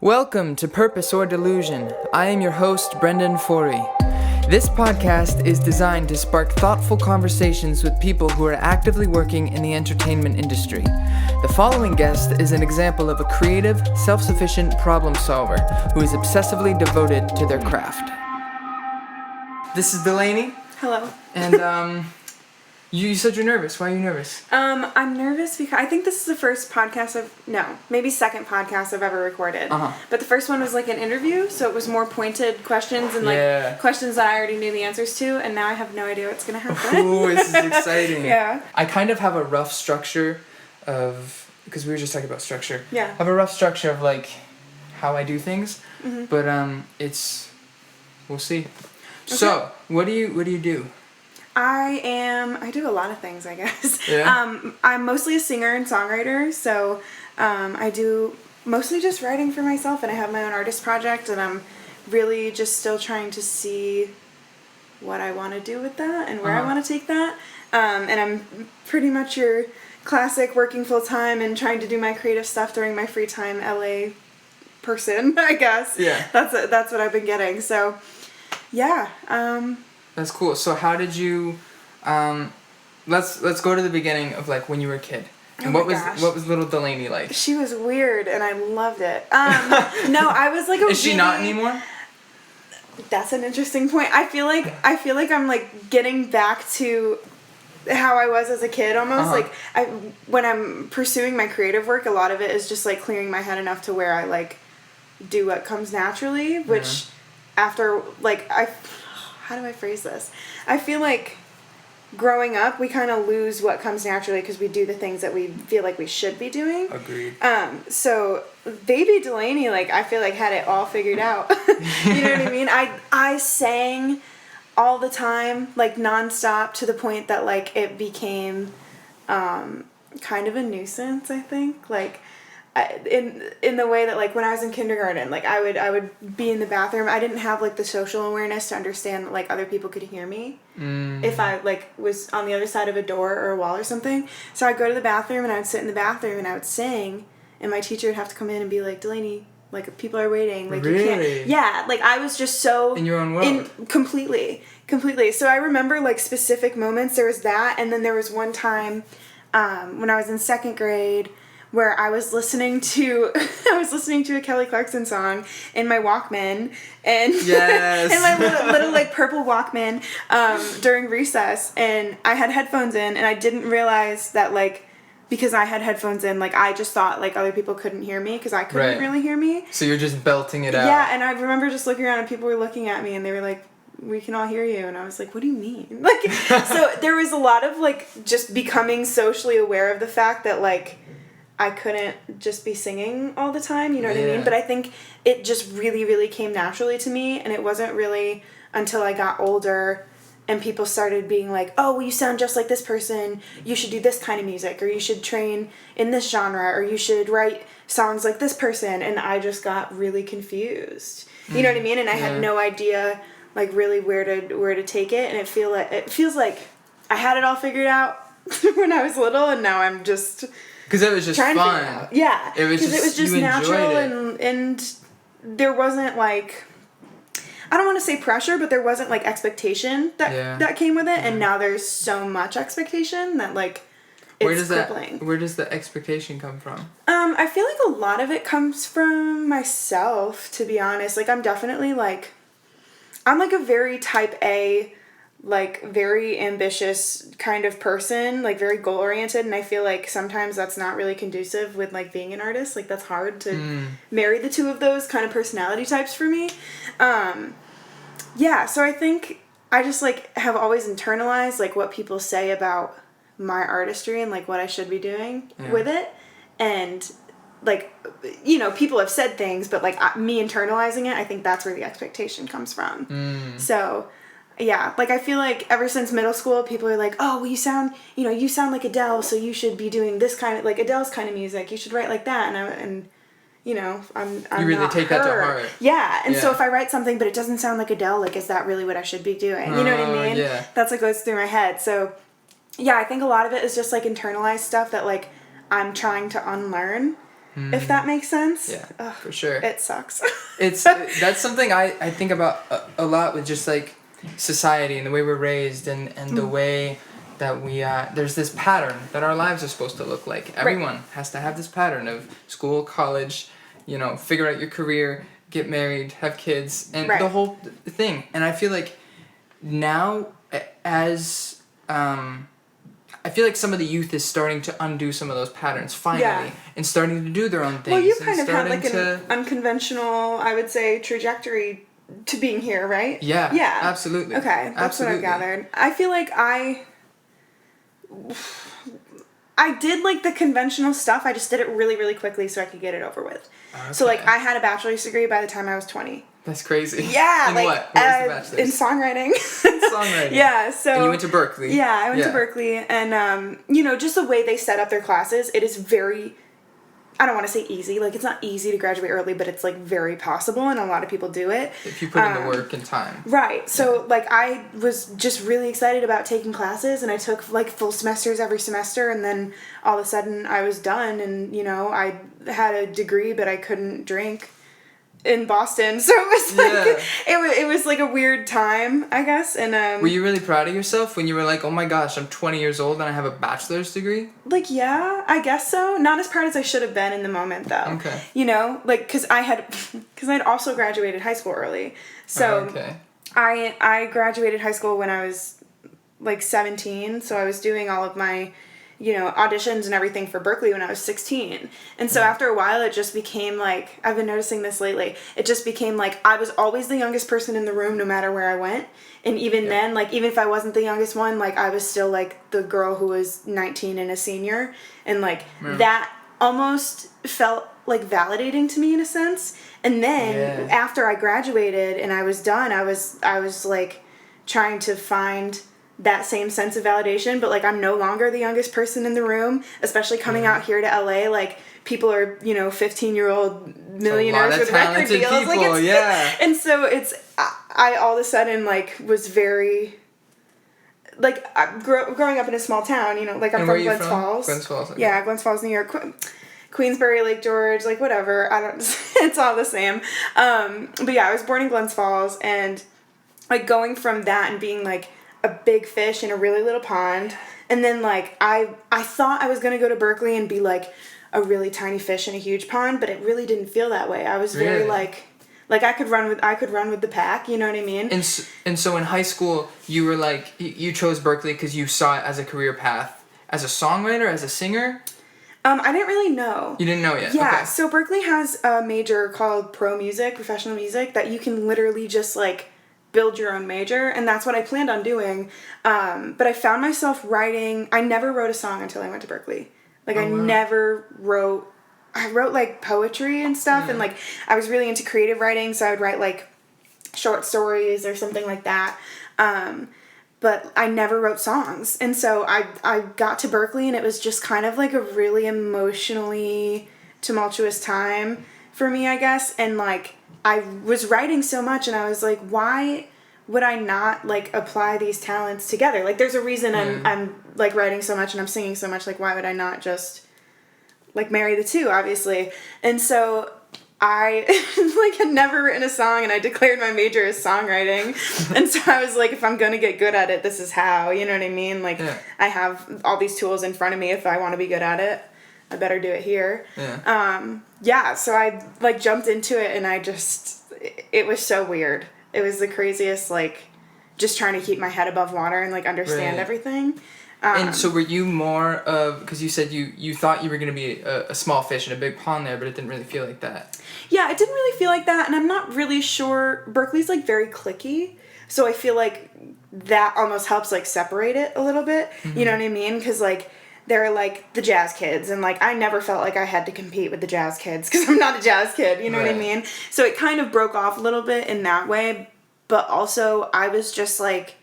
Welcome to Purpose or Delusion. I am your host, Brendan Foery. This podcast is designed to spark thoughtful conversations with people who are actively working in the entertainment industry. The following guest is an example of a creative, self-sufficient problem solver who is obsessively devoted to their craft. This is Delaney. Hello. And you said you're nervous. Why are you nervous? I'm nervous because I think this is the first podcast maybe second podcast I've ever recorded. But the first one was like an interview, so it was more pointed questions and questions that I already knew the answers to, and now I have no idea what's gonna happen. Ooh, this is exciting. Yeah. I kind of have a rough structure because we were just talking about structure. Yeah. I have a rough structure of like how I do things, but we'll see. Okay. So, what do you do? I do a lot of things, I guess. Yeah. I'm mostly a singer and songwriter, so I do mostly just writing for myself, and I have my own artist project, and I'm really just still trying to see what I want to do with that and where I want to take that. And I'm pretty much your classic working full-time and trying to do my creative stuff during my free time LA person, I guess. Yeah. That's what I've been getting. So, yeah. That's cool. So how did you let's go to the beginning of like when you were a kid. And what was little Delaney like? She was weird and I loved it. No, I was like Is she not anymore? That's an interesting point. I feel like I'm like getting back to how I was as a kid almost. Like when I'm pursuing my creative work, a lot of it is just like clearing my head enough to where I like do what comes naturally, which after like how do I phrase this? I feel like growing up, we kind of lose what comes naturally because we do the things that we feel like we should be doing. Agreed. So baby Delaney, like, I feel like had it all figured out. You know what I mean? I sang all the time, like, nonstop, to the point that, like, it became kind of a nuisance, I think. Like, in the way that, like, when I was in kindergarten, like, I would be in the bathroom. I didn't have, like, the social awareness to understand that, like, other people could hear me if I, like, was on the other side of a door or a wall or something. So I'd go to the bathroom, and I would sit in the bathroom, and I would sing, and my teacher would have to come in and be like, Delaney, like, people are waiting. Like, really? You can't. Yeah, like, I was just so... In your own world. Completely. So I remember, like, specific moments. There was that, and then there was one time when I was in second grade where I was listening to a Kelly Clarkson song in my Walkman and yes. in my little like purple Walkman during recess, and I had headphones in, and I didn't realize that, like, because I had headphones in, like, I just thought like other people couldn't hear me because I couldn't really hear me. So you're just belting it out. Yeah, and I remember just looking around and people were looking at me and they were like, we can all hear you, and I was like, what do you mean? Like, so there was a lot of like just becoming socially aware of the fact that, like, I couldn't just be singing all the time, you know what I mean? But I think it just really, really came naturally to me, and it wasn't really until I got older and people started being like, oh, well, you sound just like this person, you should do this kind of music, or you should train in this genre, or you should write songs like this person, and I just got really confused. You know what I mean? And I had no idea, like, really where to take it, and it feels like I had it all figured out when I was little, and now I'm just... Because it was just fun. Yeah. Because it was just natural, and there wasn't, like, I don't want to say pressure, but there wasn't, like, expectation that came with it, and now there's so much expectation that, like, it's crippling. Where does the expectation come from? I feel like a lot of it comes from myself, to be honest. Like, I'm definitely, like, I'm, like, a very type A, like, very ambitious kind of person, like, very goal-oriented, and I feel like sometimes that's not really conducive with, like, being an artist. Like, that's hard to marry the two of those kind of personality types for me. Yeah, so I think I just, like, have always internalized, like, what people say about my artistry and, like, what I should be doing with it, and, like, you know, people have said things, but, like, me internalizing it, I think that's where the expectation comes from. So... yeah, like, I feel like ever since middle school, people are like, oh, well, you sound like Adele, so you should be doing this kind of, like, Adele's kind of music. You should write like that. And you know, I'm you really not take her. that to heart. Yeah, and so if I write something, but it doesn't sound like Adele, like, is that really what I should be doing? You know what I mean? Yeah. That's what goes through my head. So, yeah, I think a lot of it is just, like, internalized stuff that, like, I'm trying to unlearn. if that makes sense. Yeah, Ugh, for sure. It sucks. That's something I think about a lot with just like society and the way we're raised and the way that we there's this pattern that our lives are supposed to look like. Everyone has to have this pattern of school, college, figure out your career, get married, have kids, and the whole thing. And I feel like now as I feel like some of the youth is starting to undo some of those patterns finally and starting to do their own things. Well, you kind of had like an unconventional, I would say, trajectory to being here, right? Yeah. Absolutely. Okay, that's what I've gathered. I feel like I did like the conventional stuff. I just did it really, really quickly so I could get it over with. Okay. So like I had a bachelor's degree by the time I was 20. That's crazy. Yeah. In like, what? What was the bachelor's? In songwriting. Songwriting. Yeah. So. And you went to Berklee. Yeah, I went to Berklee, and just the way they set up their classes, it is very. I don't want to say easy. Like, it's not easy to graduate early, but it's, like, very possible, and a lot of people do it. If you put in the work and time. Right. So, like, I was just really excited about taking classes, and I took, like, full semesters every semester, and then all of a sudden I was done, and, I had a degree, but I couldn't drink in Boston. So it was, like, it was, like, a weird time, I guess, and, Were you really proud of yourself when you were like, oh my gosh, I'm 20 years old and I have a bachelor's degree? Like, yeah, I guess so. Not as proud as I should have been in the moment, though. Okay. Like, because I'd also graduated high school early. So, I graduated high school when I was, like, 17, so I was doing all of my, auditions and everything for Berklee when I was 16. And so after a while, it just became, like, I've been noticing this lately, it just became, like, I was always the youngest person in the room no matter where I went. And even then, like, even if I wasn't the youngest one, like, I was still, like, the girl who was 19 and a senior. And, like, that almost felt, like, validating to me in a sense. And then, after I graduated and I was done, I was, like, trying to find that same sense of validation. But, like, I'm no longer the youngest person in the room, especially coming out here to LA. Like, people are, 15-year-old millionaires with record deals. People, like, and so it's... I all of a sudden, like, was very, like, growing up in a small town, like, I'm from Glens Falls. Glens Falls. Okay. Yeah, Glens Falls, New York. Queensbury, Lake George, like, whatever. It's all the same. But yeah, I was born in Glens Falls, and, like, going from that and being, like, a big fish in a really little pond, and then, like, I thought I was going to go to Berklee and be, like, a really tiny fish in a huge pond, but it really didn't feel that way. I was very, like I could run with the pack, you know what I mean? And so in high school, you were like, you chose Berklee because you saw it as a career path, as a songwriter, as a singer? I didn't really know. You didn't know yet? Yeah, okay. So Berklee has a major called professional music, that you can literally just, like, build your own major, and that's what I planned on doing. But I found myself I never wrote a song until I went to Berklee. Like, I wrote, like, poetry and stuff, and, like, I was really into creative writing, so I would write, like, short stories or something like that, but I never wrote songs, and so I got to Berklee, and it was just kind of, like, a really emotionally tumultuous time for me, I guess, and, like, I was writing so much, and I was like, why would I not, like, apply these talents together? Like, there's a reason I'm like, writing so much and I'm singing so much, like, why would I not just, like, marry the two, obviously? And so I, like, had never written a song, and I declared my major as songwriting, and so I was like, if I'm gonna get good at it, this is how, you know what I mean? Like, I have all these tools in front of me. If I want to be good at it, I better do it here. So I, like, jumped into it, and it was so weird. It was the craziest, like, just trying to keep my head above water and, like, understand everything. And so were you more of, because you said you thought you were going to be a small fish in a big pond there, but it didn't really feel like that. Yeah, it didn't really feel like that, and I'm not really sure. Berklee's, like, very cliquey, so I feel like that almost helps, like, separate it a little bit. Mm-hmm. You know what I mean? Because, like, they're, like, the jazz kids, and, like, I never felt like I had to compete with the jazz kids, because I'm not a jazz kid, you know what I mean? So it kind of broke off a little bit in that way, but also I was just, like,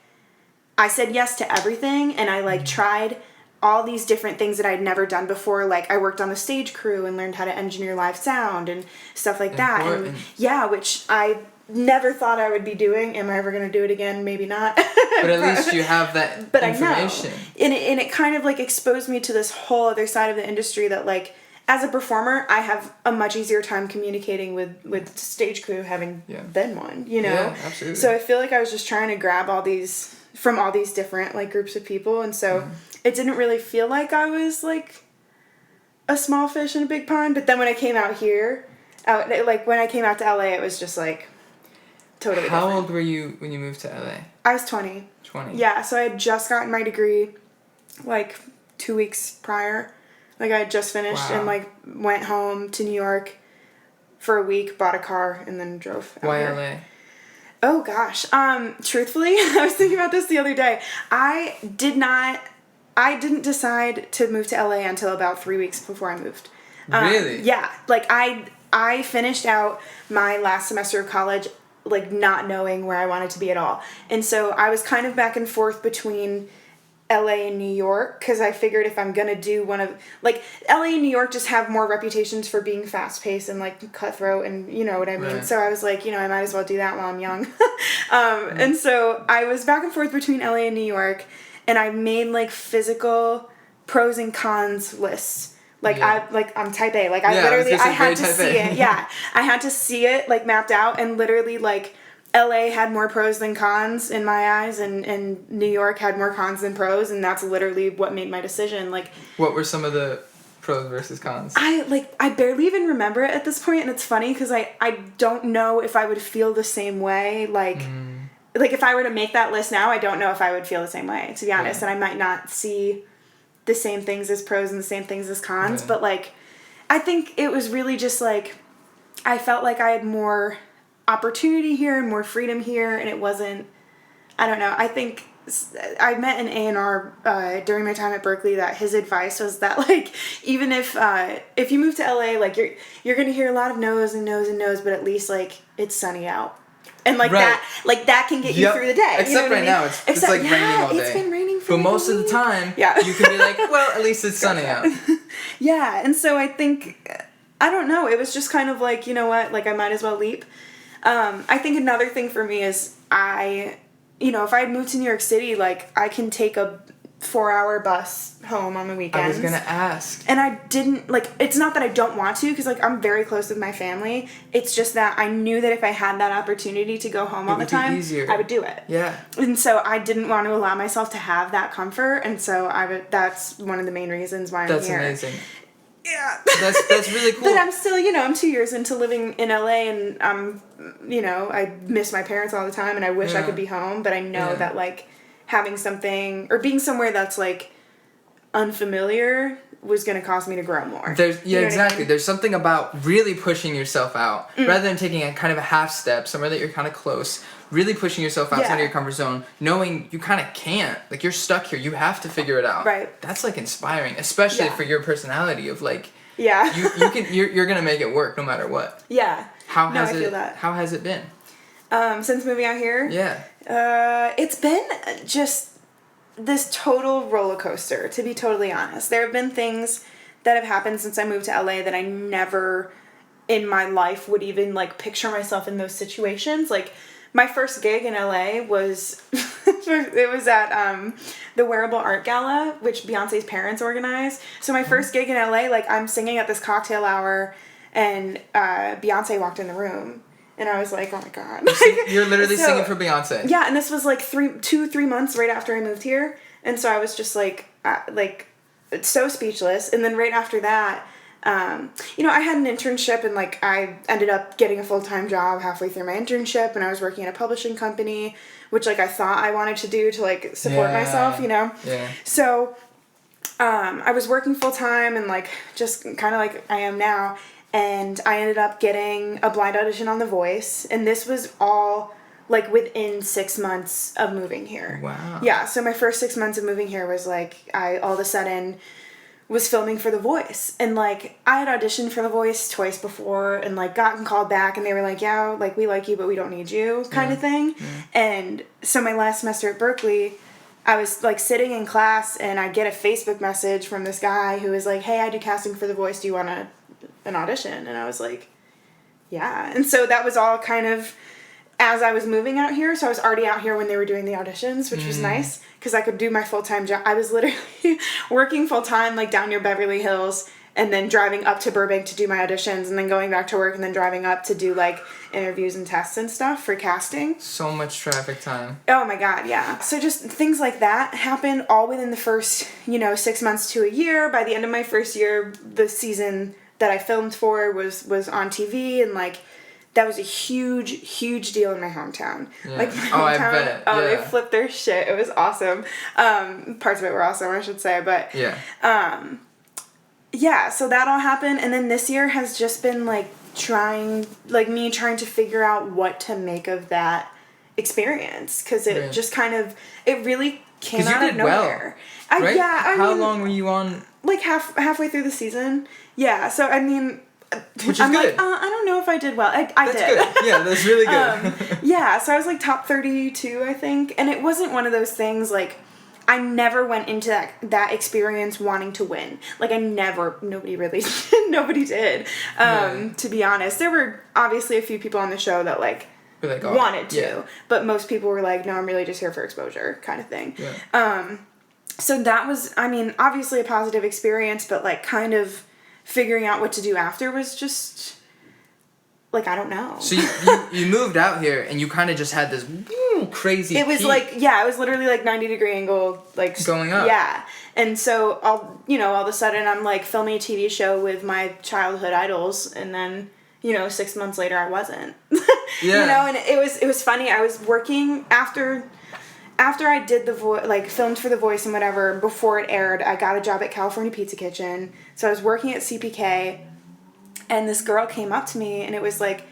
I said yes to everything, and I, like, tried all these different things that I'd never done before. Like, I worked on the stage crew and learned how to engineer live sound and stuff like that. And yeah, which I never thought I would be doing. Am I ever going to do it again? Maybe not. But at least you have that information. I know. And it kind of, like, exposed me to this whole other side of the industry that, like, as a performer, I have a much easier time communicating with stage crew having been one, you know? Yeah, absolutely. So I feel like I was just trying to grab all these different, like, groups of people, and so it didn't really feel like I was, like, a small fish in a big pond, but then when I came out here, when I came out to LA, it was just, like, totally How different. old were you when you moved to LA? I was 20. 20. Yeah, so I had just gotten my degree, like, 2 weeks prior. Like, I had just finished and, like, went home to New York for a week, bought a car, and then drove out Why here. LA? Oh, gosh. Truthfully, I was thinking about this the other day. I didn't decide to move to LA until about 3 weeks before I moved. Really? Yeah. Like, I finished out my last semester of college, like, not knowing where I wanted to be at all. And so I was kind of back and forth between LA and New York, because I figured if I'm going to do one of, like, LA and New York just have more reputations for being fast-paced and, like, cutthroat, and you know what I mean? Right. So I was like, you know, I might as well do that while I'm young. And so I was back and forth between LA and New York, and I made, like, physical pros and cons lists. Like, I'm type A. Like, I had to see it. Yeah. I had to see it, like, mapped out, and literally, like, LA had more pros than cons in my eyes, and New York had more cons than pros, and that's literally what made my decision. Like, what were some of the pros versus cons? I barely even remember it at this point, and it's funny because I don't know if I would feel the same way. Like if I were to make that list now, I don't know if I would feel the same way, to be honest, and I might not see the same things as pros and the same things as cons, but, like, I think it was really just, like, I felt like I had more opportunity here and more freedom here, and it wasn't, I don't know, I think I met an A&R during my time at Berklee that his advice was that, like, even if you move to LA, like, you're gonna hear a lot of no's and no's and no's, but at least, like, it's sunny out, and, like, that can get you through the day. Except you know what right I mean? now it's like raining all day. It's been raining for but most of the time you can be like, well, at least it's sunny out. Yeah, and so I think, I don't know, it was just kind of like, you know what, like, I might as well leap. I think another thing for me is if I had moved to New York City, like, I can take a 4-hour bus home on the weekends. I was going to ask. And I didn't, like, it's not that I don't want to, because, like, I'm very close with my family. It's just that I knew that if I had that opportunity to go home all the time, I would do it. Yeah. And so I didn't want to allow myself to have that comfort, and so that's one of the main reasons why I'm here. That's amazing. Yeah. That's really cool. But I'm still, I'm 2 years into living in LA, and I miss my parents all the time, and I wish I could be home, but I know that, like, having something, or being somewhere that's, like, unfamiliar was going to cause me to grow more. Exactly. I mean? There's something about really pushing yourself out, rather than taking a kind of a half step, somewhere that you're kind of close, really pushing yourself outside of your comfort zone, knowing you kind of can't. Like, you're stuck here. You have to figure it out. Right. That's, like, inspiring, especially for your personality of, like, yeah, you're gonna make it work no matter what. Yeah. How has it been? Since moving out here? Yeah. It's been just this total roller coaster, to be totally honest. There have been things that have happened since I moved to LA that I never in my life would even, like, picture myself in those situations. Like, my first gig in LA was it was at the Wearable Art Gala, which Beyonce's parents organized. So my first gig in LA, like, I'm singing at this cocktail hour, and Beyonce walked in the room, and I was like, oh my god. You're literally singing for Beyonce. Yeah, and this was like 3 months right after I moved here, and so I was just like so speechless. And then right after that, I had an internship, and, like, I ended up getting a full-time job halfway through my internship, and I was working at a publishing company, which, like, I thought I wanted to do to, like, support myself, Yeah. So, I was working full-time, and, like, just kind of like I am now, and I ended up getting a blind audition on The Voice, and this was all, like, within 6 months of moving here. Wow. Yeah, so my first 6 months of moving here was, like, I all of a sudden was filming for The Voice, and, like, I had auditioned for The Voice twice before, and, like, gotten called back, and they were like, yeah, like, we like you, but we don't need you, kind of thing. And so my last semester at Berklee, I was, like, sitting in class, and I get a Facebook message from this guy who was like, hey, I do casting for The Voice, do you want an audition? And I was like, yeah. And so that was all kind of as I was moving out here, so I was already out here when they were doing the auditions, which was nice, because I could do my full-time job. I was literally working full-time, like, down near Beverly Hills, and then driving up to Burbank to do my auditions, and then going back to work, and then driving up to do like interviews and tests and stuff for casting. So much traffic time. Oh my God, yeah. So just things like that happened all within the first, 6 months to a year. By the end of my first year, the season that I filmed for was on TV, and like that was a huge deal in my hometown. Yeah. Like my hometown, I bet. Yeah. They flipped their shit. It was awesome. Parts of it were awesome, I should say, but yeah, so that all happened, and then this year has just been like trying to figure out what to make of that experience, because it just kind of, it really came out of nowhere. Well, right? How mean, long were you on? Like halfway through the season. Yeah, so I mean, which is I'm good. like, I don't know if I did well. I that's did. Good. Yeah, that's really good. Yeah, so I was like top 32, I think, and it wasn't one of those things like, I never went into that experience wanting to win. Like nobody did. To be honest, there were obviously a few people on the show that like wanted to, but most people were like, no, I'm really just here for exposure kind of thing. Yeah. So that was, I mean, obviously a positive experience, but like kind of figuring out what to do after was just like, I don't know. So you moved out here and you kind of just had this crazy It was peak. like, yeah, it was literally like 90-degree angle, like going up. Yeah. And so all of a sudden I'm like filming a TV show with my childhood idols, and then, 6 months later I wasn't. Yeah. And it was funny. I was working after I did filmed for The Voice and whatever, before it aired, I got a job at California Pizza Kitchen. So I was working at CPK, and this girl came up to me, and it was like,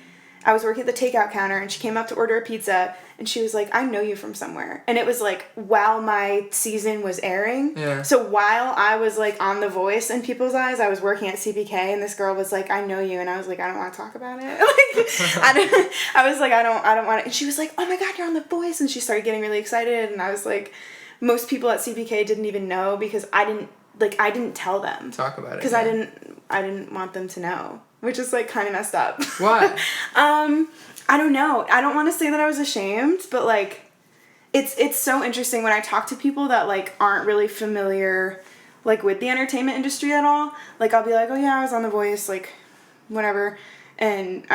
I was working at the takeout counter, and she came up to order a pizza, and she was like, I know you from somewhere. And it was like while my season was airing. Yeah. So while I was like on The Voice in people's eyes, I was working at CPK, and this girl was like, I know you. And I was like, I don't want to talk about it. I was like, I don't want to. And she was like, oh my God, you're on The Voice. And she started getting really excited. And I was like, most people at CPK didn't even know, because I didn't tell them. Talk about it. Because I didn't want them to know, which is like kind of messed up. Why? I don't know. I don't want to say that I was ashamed, but like, it's so interesting when I talk to people that like aren't really familiar like with the entertainment industry at all. Like, I'll be like, oh yeah, I was on The Voice, like whatever, and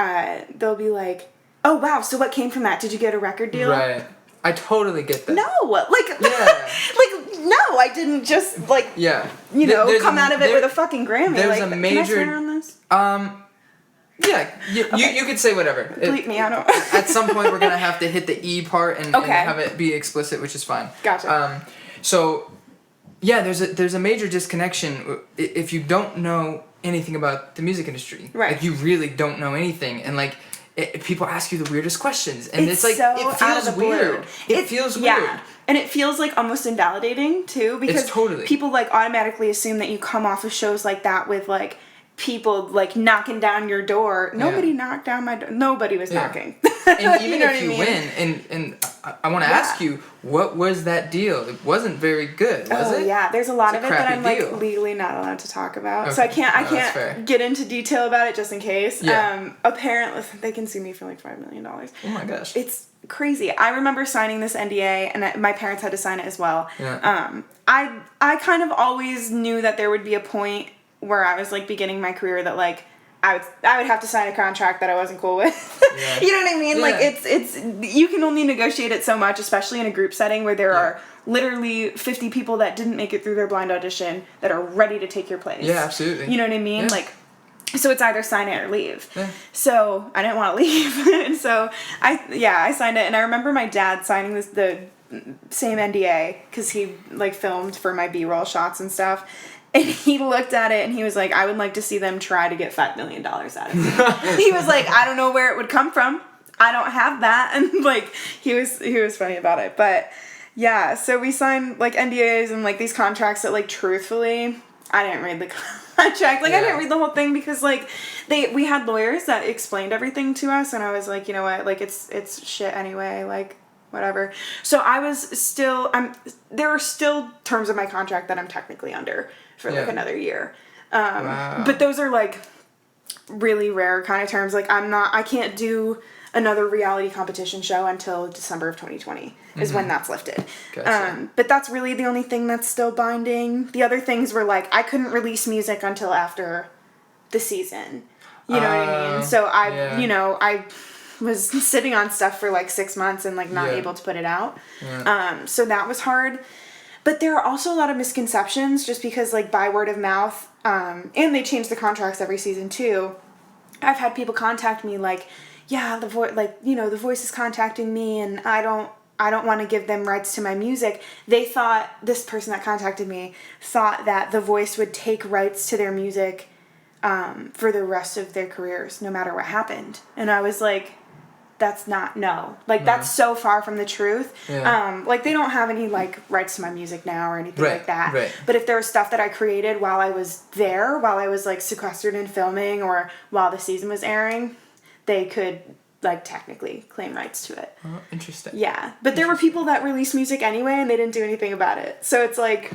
they'll be like, oh wow, so what came from that? Did you get a record deal? Right. I totally get that. No, no, I didn't just like come out of it with a fucking Grammy. There's like, a major. Can I swear on this? Yeah, you could say whatever. Bleep me, I don't. At some point, we're gonna have to hit the E part and have it be explicit, which is fine. Gotcha. So, yeah, there's a major disconnection if you don't know anything about the music industry. Right. Like, you really don't know anything, and like people ask you the weirdest questions, and it's like so it feels out of the blue. weird. It feels weird. Yeah. And it feels like almost invalidating too, because It's totally. people like automatically assume that you come off of shows like that with like people like knocking down your door. Nobody knocked down my door. Nobody was knocking. And even if you mean? win, and I want to ask you, what was that deal? It wasn't very good, was it? Yeah, there's a lot It's of a it that crappy I'm deal. like legally not allowed to talk about. Okay. So I can't That's fair. get into detail about it just in case. Yeah. Apparently they can sue me for like $5 million. Oh my gosh. It's crazy. I remember signing this NDA, and my parents had to sign it as well. Yeah. I kind of always knew that there would be a point where I was like beginning my career that like I would have to sign a contract that I wasn't cool with. Yeah. You know what I mean? Yeah. Like it's you can only negotiate it so much, especially in a group setting where there are literally 50 people that didn't make it through their blind audition that are ready to take your place. Yeah, absolutely. You know what I mean? Yeah. Like, so it's either sign it or leave. Yeah. So I didn't want to leave, and so I signed it, and I remember my dad signing the same NDA because he like filmed for my B-roll shots and stuff. And he looked at it and he was like, I would like to see them try to get $5 million out of me. He was like, I don't know where it would come from. I don't have that. And like, he was funny about it. But yeah, so we signed like NDAs and like these contracts that like truthfully, I didn't read the contract. Like I didn't read the whole thing because like we had lawyers that explained everything to us. And I was like, you know what, like it's shit anyway. Like, whatever. So I was still, there are still terms of my contract that I'm technically under for like another year. Wow. But those are like really rare kind of terms, like I can't do another reality competition show until December of 2020 is when that's lifted. Gotcha. But that's really the only thing that's still binding. The other things were like, I couldn't release music until after the season. You know what I mean? So I was sitting on stuff for like 6 months and like not able to put it out. Yeah. So that was hard. But there are also a lot of misconceptions just because like by word of mouth, and they change the contracts every season too. I've had people contact me like, yeah, the Voice is contacting me and I don't want to give them rights to my music. They thought, this person that contacted me thought that The Voice would take rights to their music for the rest of their careers, no matter what happened. And I was like, that's that's so far from the truth. Yeah. Like they don't have any like rights to my music now or anything like that. Right. But if there was stuff that I created while I was there, while I was like sequestered in filming or while the season was airing, they could like technically claim rights to it. Oh, interesting. Yeah. But there were people that released music anyway and they didn't do anything about it. So it's like,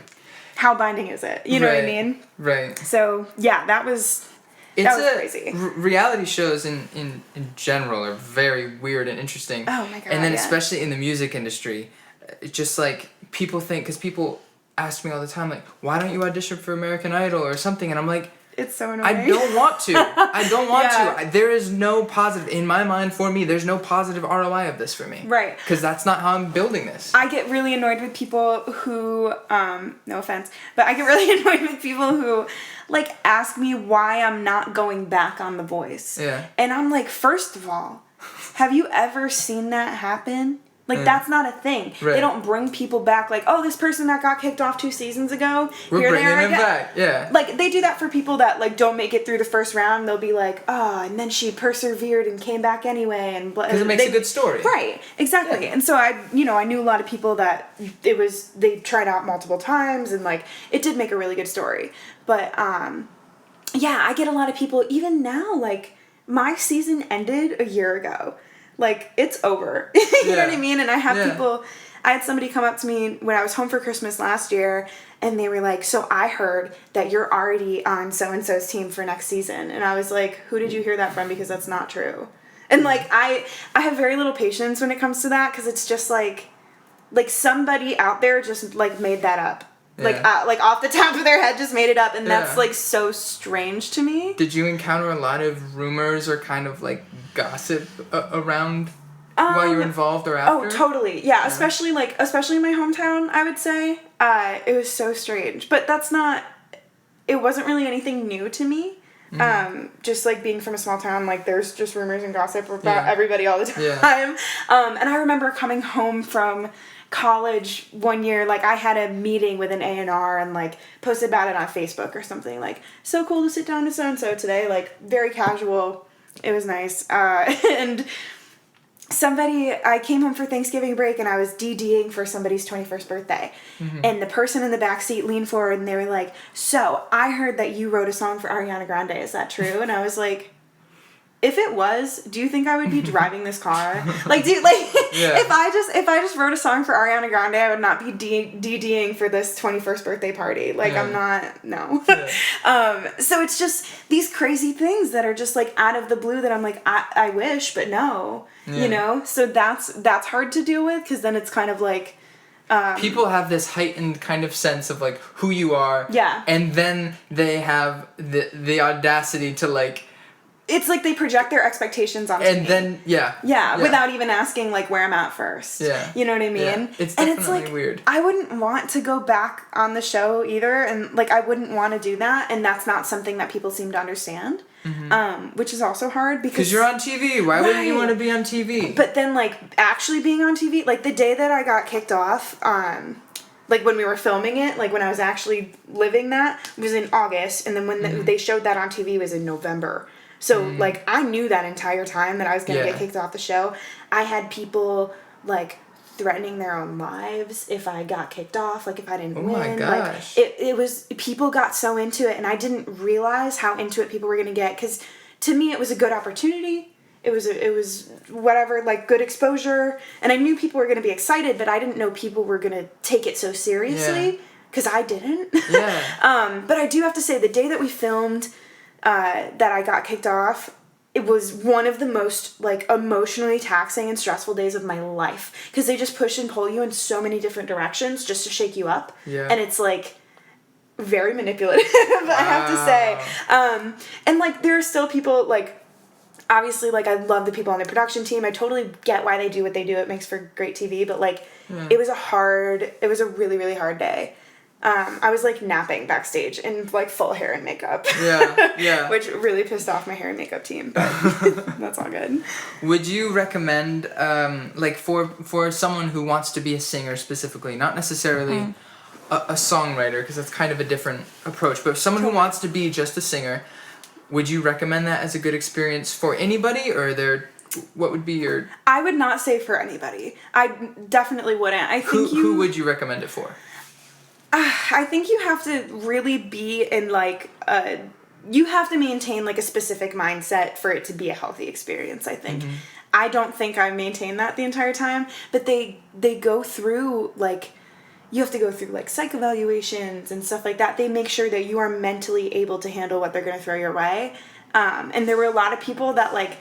how binding is it? You know what I mean? Right. So yeah, that was crazy. Reality shows in general are very weird and interesting. Oh my God. And then especially in the music industry, it's just like people think, because people ask me all the time, like, why don't you audition for American Idol or something? And I'm like, it's so annoying. I don't want to. I don't want to. There is no positive, in my mind, for me, there's no positive ROI of this for me. Right. Because that's not how I'm building this. I get really annoyed with people who, no offense, but I get really annoyed with people who, like, ask me why I'm not going back on The Voice. Yeah. And I'm like, first of all, have you ever seen that happen? Like, that's not a thing. Right. They don't bring people back like, oh, this person that got kicked off 2 seasons ago, we're bringing them back. Yeah. Like, they do that for people that, like, don't make it through the first round. They'll be like, oh, and then she persevered and came back anyway. And because it makes a good story. Right. Exactly. Yeah. And so I knew a lot of people that they tried out multiple times and, like, it did make a really good story. But, yeah, I get a lot of people, even now, like, my season ended a year ago. Like, it's over. You know what I mean? And I have people, I had somebody come up to me when I was home for Christmas last year, and they were like, so I heard that you're already on so-and-so's team for next season. And I was like, who did you hear that from? Because that's not true. And, like, I have very little patience when it comes to that, because it's just like somebody out there just, like, made that up. Yeah. Like off the top of their head just made it up, and that's like so strange to me. Did you encounter a lot of rumors or kind of like gossip around while you were involved or after? Oh, totally. Yeah, especially in my hometown, I would say. It was so strange. But it wasn't really anything new to me. Mm-hmm. Just like being from a small town, like there's just rumors and gossip about everybody all the time. Yeah. And I remember coming home from college one year, like I had a meeting with an A&R and like posted about it on Facebook or something, like, so cool to sit down to so-and-so today, like very casual. It was nice. And I came home for Thanksgiving break and I was DDing for somebody's 21st birthday. Mm-hmm. And the person in the back seat leaned forward and they were like, so I heard that you wrote a song for Ariana Grande, is that true? And I was like, if it was, do you think I would be driving this car? Like, dude, like, if I just wrote a song for Ariana Grande, I would not be DDing for this 21st birthday party. Like, I'm not, no. Yeah. So it's just these crazy things that are just, like, out of the blue that I'm like, I wish, but no, you know? So that's hard to deal with, because then it's kind of like, people have this heightened kind of sense of, like, who you are. Yeah. And then they have the audacity to, like, it's like they project their expectations onto me. And then, yeah, without even asking, like, where I'm at first. Yeah. You know what I mean? Yeah. It's definitely weird. I wouldn't want to go back on the show either, and, like, I wouldn't want to do that, and that's not something that people seem to understand, which is also hard because... Because you're on TV. Why wouldn't you want to be on TV? But then, like, actually being on TV, like, the day that I got kicked off, like, when we were filming it, like, when I was actually living that, was in August, and then when they showed that on TV was in November. So, like, I knew that entire time that I was going to get kicked off the show. I had people, like, threatening their own lives if I got kicked off, like, if I didn't win. My gosh. Like, it was, people got so into it, and I didn't realize how into it people were going to get, because to me it was a good opportunity. It was whatever, like, good exposure, and I knew people were going to be excited, but I didn't know people were going to take it so seriously, because I didn't. Yeah. But I do have to say, the day that we filmed... that I got kicked off, it was one of the most, like, emotionally taxing and stressful days of my life. Because they just push and pull you in so many different directions just to shake you up. Yeah. And it's, like, very manipulative, I have to say. And, like, there are still people, like, obviously, like, I love the people on the production team. I totally get why they do what they do. It makes for great TV. But, like, it was a really, really hard day. I was, like, napping backstage in, like, full hair and makeup. Yeah. Which really pissed off my hair and makeup team, but that's all good. Would you recommend, like, for someone who wants to be a singer specifically, not necessarily a songwriter, because that's kind of a different approach, but someone who wants to be just a singer, would you recommend that as a good experience for anybody, or what would be your... I would not say for anybody. I definitely wouldn't. I think Who would you recommend it for? I think you have to really be in, like, you have to maintain, like, a specific mindset for it to be a healthy experience, I think. I don't think I maintained that the entire time, but they go through, like, you have to go through, like, psych evaluations and stuff like that. They make sure that you are mentally able to handle what they're going to throw your way. And there were a lot of people that, like,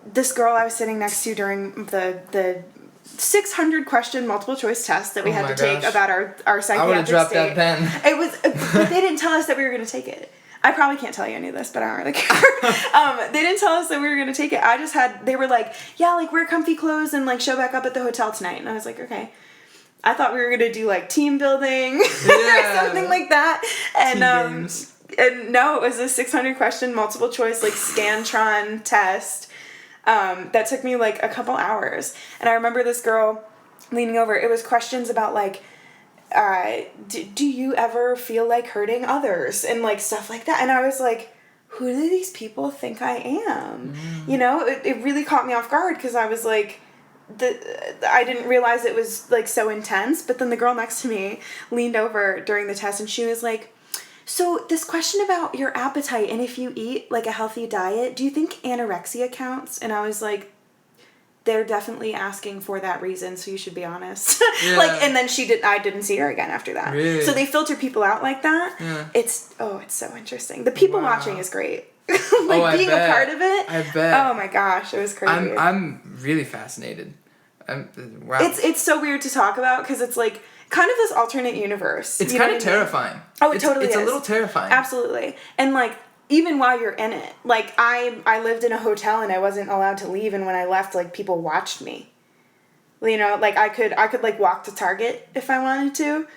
this girl I was sitting next to during the 600 question multiple choice test that we had to take about our psychiatric I would have dropped state. that pen. It was, but they didn't tell us that we were going to take it. I probably can't tell you any of this, but I don't really care. They didn't tell us that we were going to take it. They were like, yeah, like, wear comfy clothes and, like, show back up at the hotel tonight. And I was like, okay. I thought we were going to do, like, team building or something like that. And, and no, it was a 600 question multiple choice, like, Scantron test. That took me, like, a couple hours. And I remember this girl leaning over. It was questions about, like, do you ever feel like hurting others? And, like, stuff like that. And I was like, who do these people think I am? You know, it really caught me off guard because I was like, I didn't realize it was, like, so intense. But then the girl next to me leaned over during the test and she was like, so this question about your appetite and if you eat, like, a healthy diet, do you think anorexia counts? And I was like, they're definitely asking for that reason, so you should be honest. Like, and then I didn't see her again after that. Really? So they filter people out like that. Yeah. It's so interesting. The people watching is great. Like, being a part of it. I bet. Oh my gosh, it was crazy. I'm really fascinated. Wow. It's so weird to talk about because it's like kind of this alternate universe. It's kind of terrifying. Oh, it totally is. It's a little terrifying. Absolutely. And, like, even while you're in it, like, I lived in a hotel and I wasn't allowed to leave, and when I left, like, people watched me. You know, like, I could like, walk to Target if I wanted to,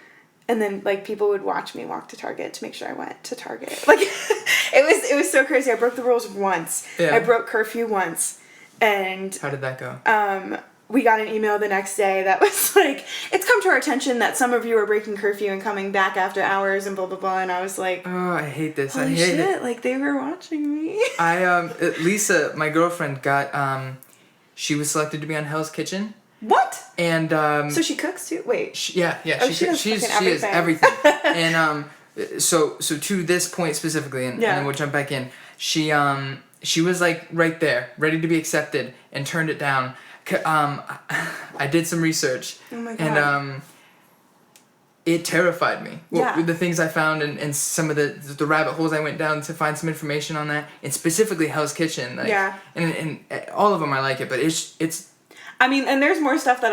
and then, like, people would watch me walk to Target to make sure I went to Target. Like, it was so crazy. I broke the rules once. Yeah. I broke curfew once. And how did that go? We got an email the next day that was like, it's come to our attention that some of you are breaking curfew and coming back after hours and blah, blah, blah. And I was like, oh, I hate this. Holy shit, it. Like, they were watching me. Lisa, my girlfriend, got, she was selected to be on Hell's Kitchen. What? And, so she cooks too? Wait. She is everything. And, so to this point specifically, and then we'll jump back in, she was, like, right there, ready to be accepted, and turned it down. I did some research. Oh my God. And it terrified me. Well, the things I found and some of the rabbit holes I went down to find some information on that, and specifically Hell's Kitchen. Like, and all of them I like it, but it's. I mean, and there's more stuff that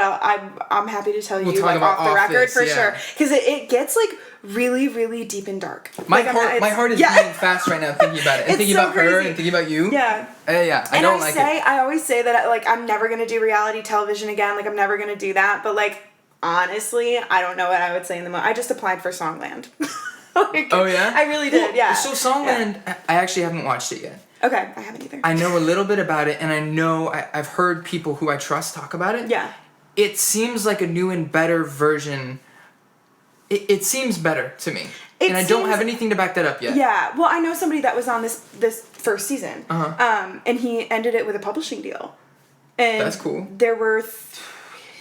I'm happy to tell you, like, off the record for sure, because it gets, like, really, really deep and dark. My heart is beating fast right now thinking about it and thinking about her and thinking about you. Yeah. I always say that, like, I'm never gonna do reality television again. Like, I'm never gonna do that. But, like, honestly, I don't know what I would say in the moment. I just applied for Songland. Like, oh yeah. I really did. Well, yeah. So Songland, I actually haven't watched it yet. Okay, I haven't either. I know a little bit about it, and I know I've heard people who I trust talk about it. Yeah. It seems like a new and better version. It seems better to me. And I don't have anything to back that up yet. Yeah. Well, I know somebody that was on this first season. Uh-huh. And he ended it with a publishing deal. And that's cool. There were...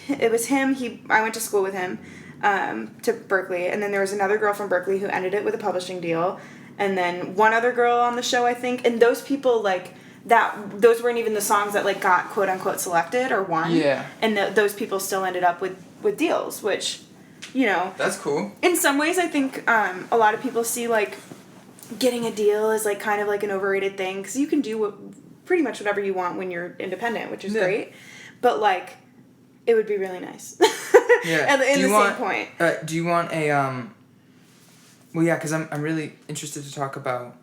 it was him. I went to school with him to Berklee. And then there was another girl from Berklee who ended it with a publishing deal. And then one other girl on the show, I think. And those people, like, those weren't even the songs that, like, got quote-unquote selected or won. Yeah. And those people still ended up with deals, which, you know. That's cool. In some ways, I think a lot of people see, like, getting a deal is like kind of like an overrated thing because you can do pretty much whatever you want when you're independent, which is great. But like, it would be really nice. Yeah. And in the same point. Do you want a Well, yeah, because I'm really interested to talk about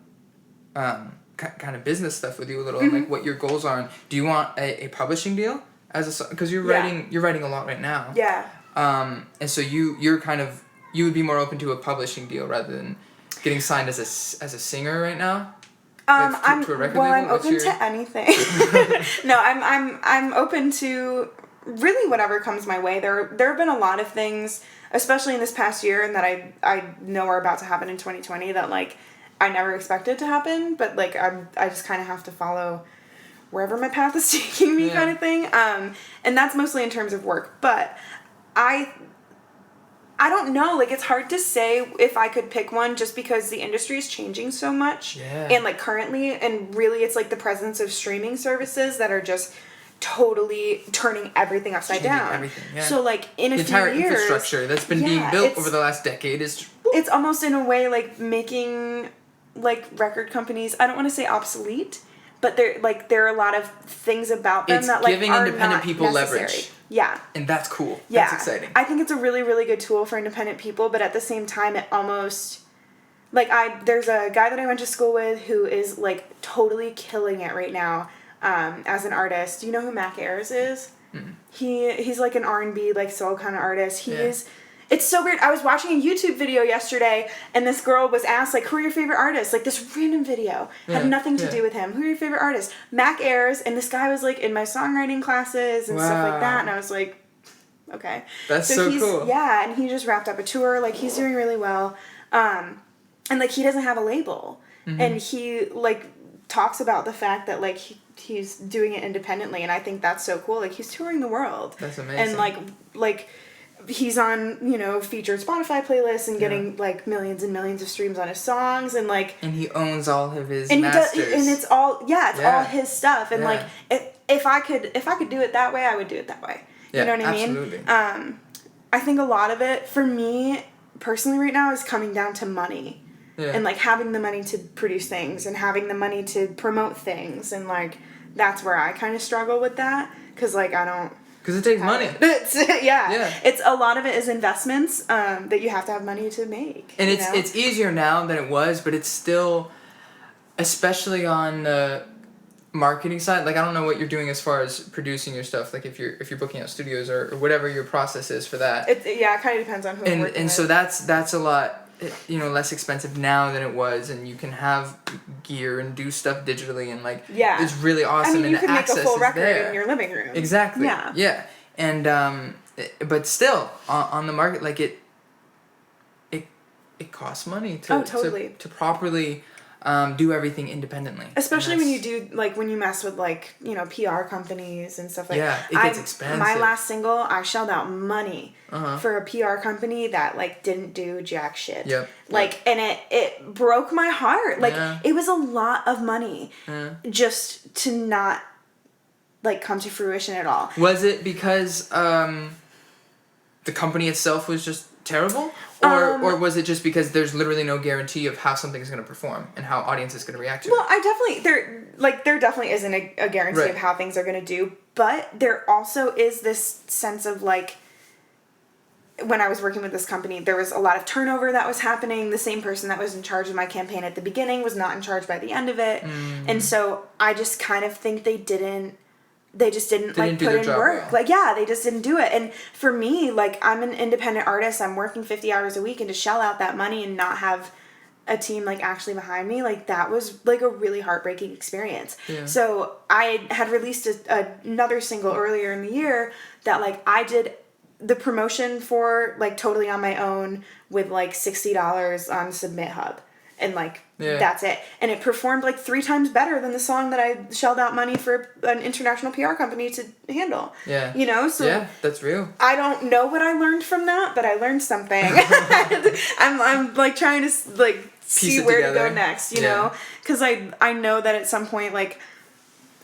kind of business stuff with you a little, and like what your goals are. And do you want a publishing deal because you're writing a lot right now? Yeah. And so you would be more open to a publishing deal rather than getting signed as a singer right now. I'm open to anything. No, I'm open to really whatever comes my way. There have been a lot of things, especially in this past year, and that I know are about to happen in 2020 that like I never expected to happen, but like I just kind of have to follow wherever my path is taking me, kind of thing. And that's mostly in terms of work, but I don't know, like it's hard to say if I could pick one just because the industry is changing so much. Yeah. And like currently, and really it's like the presence of streaming services that are just totally turning everything upside down. Everything, yeah. So like in a few years, the entire infrastructure that's been being built over the last decade is... It's almost in a way like making like record companies, I don't want to say obsolete, but there are a lot of things about them that like giving are independent not people necessary. leverage. Yeah. And that's cool. Yeah. That's exciting. I think it's a really, really good tool for independent people, but at the same time, it almost... Like, there's a guy that I went to school with who is, like, totally killing it right now as an artist. Do you know who Mac Ayres is? Mm. He's, like, an R&B, like, soul kind of artist. It's so weird. I was watching a YouTube video yesterday, and this girl was asked, like, who are your favorite artists? Like, this random video had nothing to do with him. Who are your favorite artists? Mac Ayres, and this guy was, like, in my songwriting classes and stuff like that, and I was like, okay. That's so cool. Yeah, and he just wrapped up a tour. Like, he's doing really well. And, like, he doesn't have a label. Mm-hmm. And he, like, talks about the fact that, like, he's doing it independently, and I think that's so cool. Like, he's touring the world. That's amazing. And, like... He's on, featured Spotify playlists and getting, like, millions and millions of streams on his songs and, like... And he owns all of his and masters. And it's all, all his stuff. And, like, if I could do it that way, I would do it that way. Yeah, you know what I mean? Absolutely. I think a lot of it, for me, personally right now, is coming down to money. Yeah. And, like, having the money to produce things and having the money to promote things. And, like, that's where I kind of struggle with that. Because, like, I don't... Because it takes money. It's a lot of it is investments that you have to have money to make. And it's easier now than it was, but it's still, especially on the marketing side. Like I don't know what you're doing as far as producing your stuff. Like if you're booking out studios or whatever your process is for that. It kind of depends on who. And so that's a lot. Less expensive now than it was, and you can have gear and do stuff digitally, and like it's really awesome. I mean, you can make a full record there. in your living room. Exactly. Yeah. And but still on the market, like it costs money to properly do everything independently. Especially when you do, like, when you mess with, like, PR companies and stuff like that. Yeah, it gets expensive. My last single, I shelled out money for a PR company that, like, didn't do jack shit. Yep. Like, and it broke my heart. Like, it was a lot of money just to not, like, come to fruition at all. Was it because the company itself was just terrible? Or was it just because there's literally no guarantee of how something is going to perform and how audience is going to react to it? Well, there definitely isn't a guarantee of how things are going to do, but there also is this sense of, like, when I was working with this company, there was a lot of turnover that was happening. The same person that was in charge of my campaign at the beginning was not in charge by the end of it. Mm-hmm. And so I just kind of think they just didn't like put in work. Well. Like, they just didn't do it. And for me, like, I'm an independent artist. I'm working 50 hours a week, and to shell out that money and not have a team, like, actually behind me, like, that was, like, a really heartbreaking experience. Yeah. So I had released another single earlier in the year that, like, I did the promotion for, like, totally on my own with, like, $60 on Submit Hub. And, like, that's it. And it performed, like, 3 times better than the song that I shelled out money for an international PR company to handle. Yeah. So... Yeah, that's real. I don't know what I learned from that, but I learned something. I'm like, trying to, like, see where to go next, you know? Because I know that at some point, like,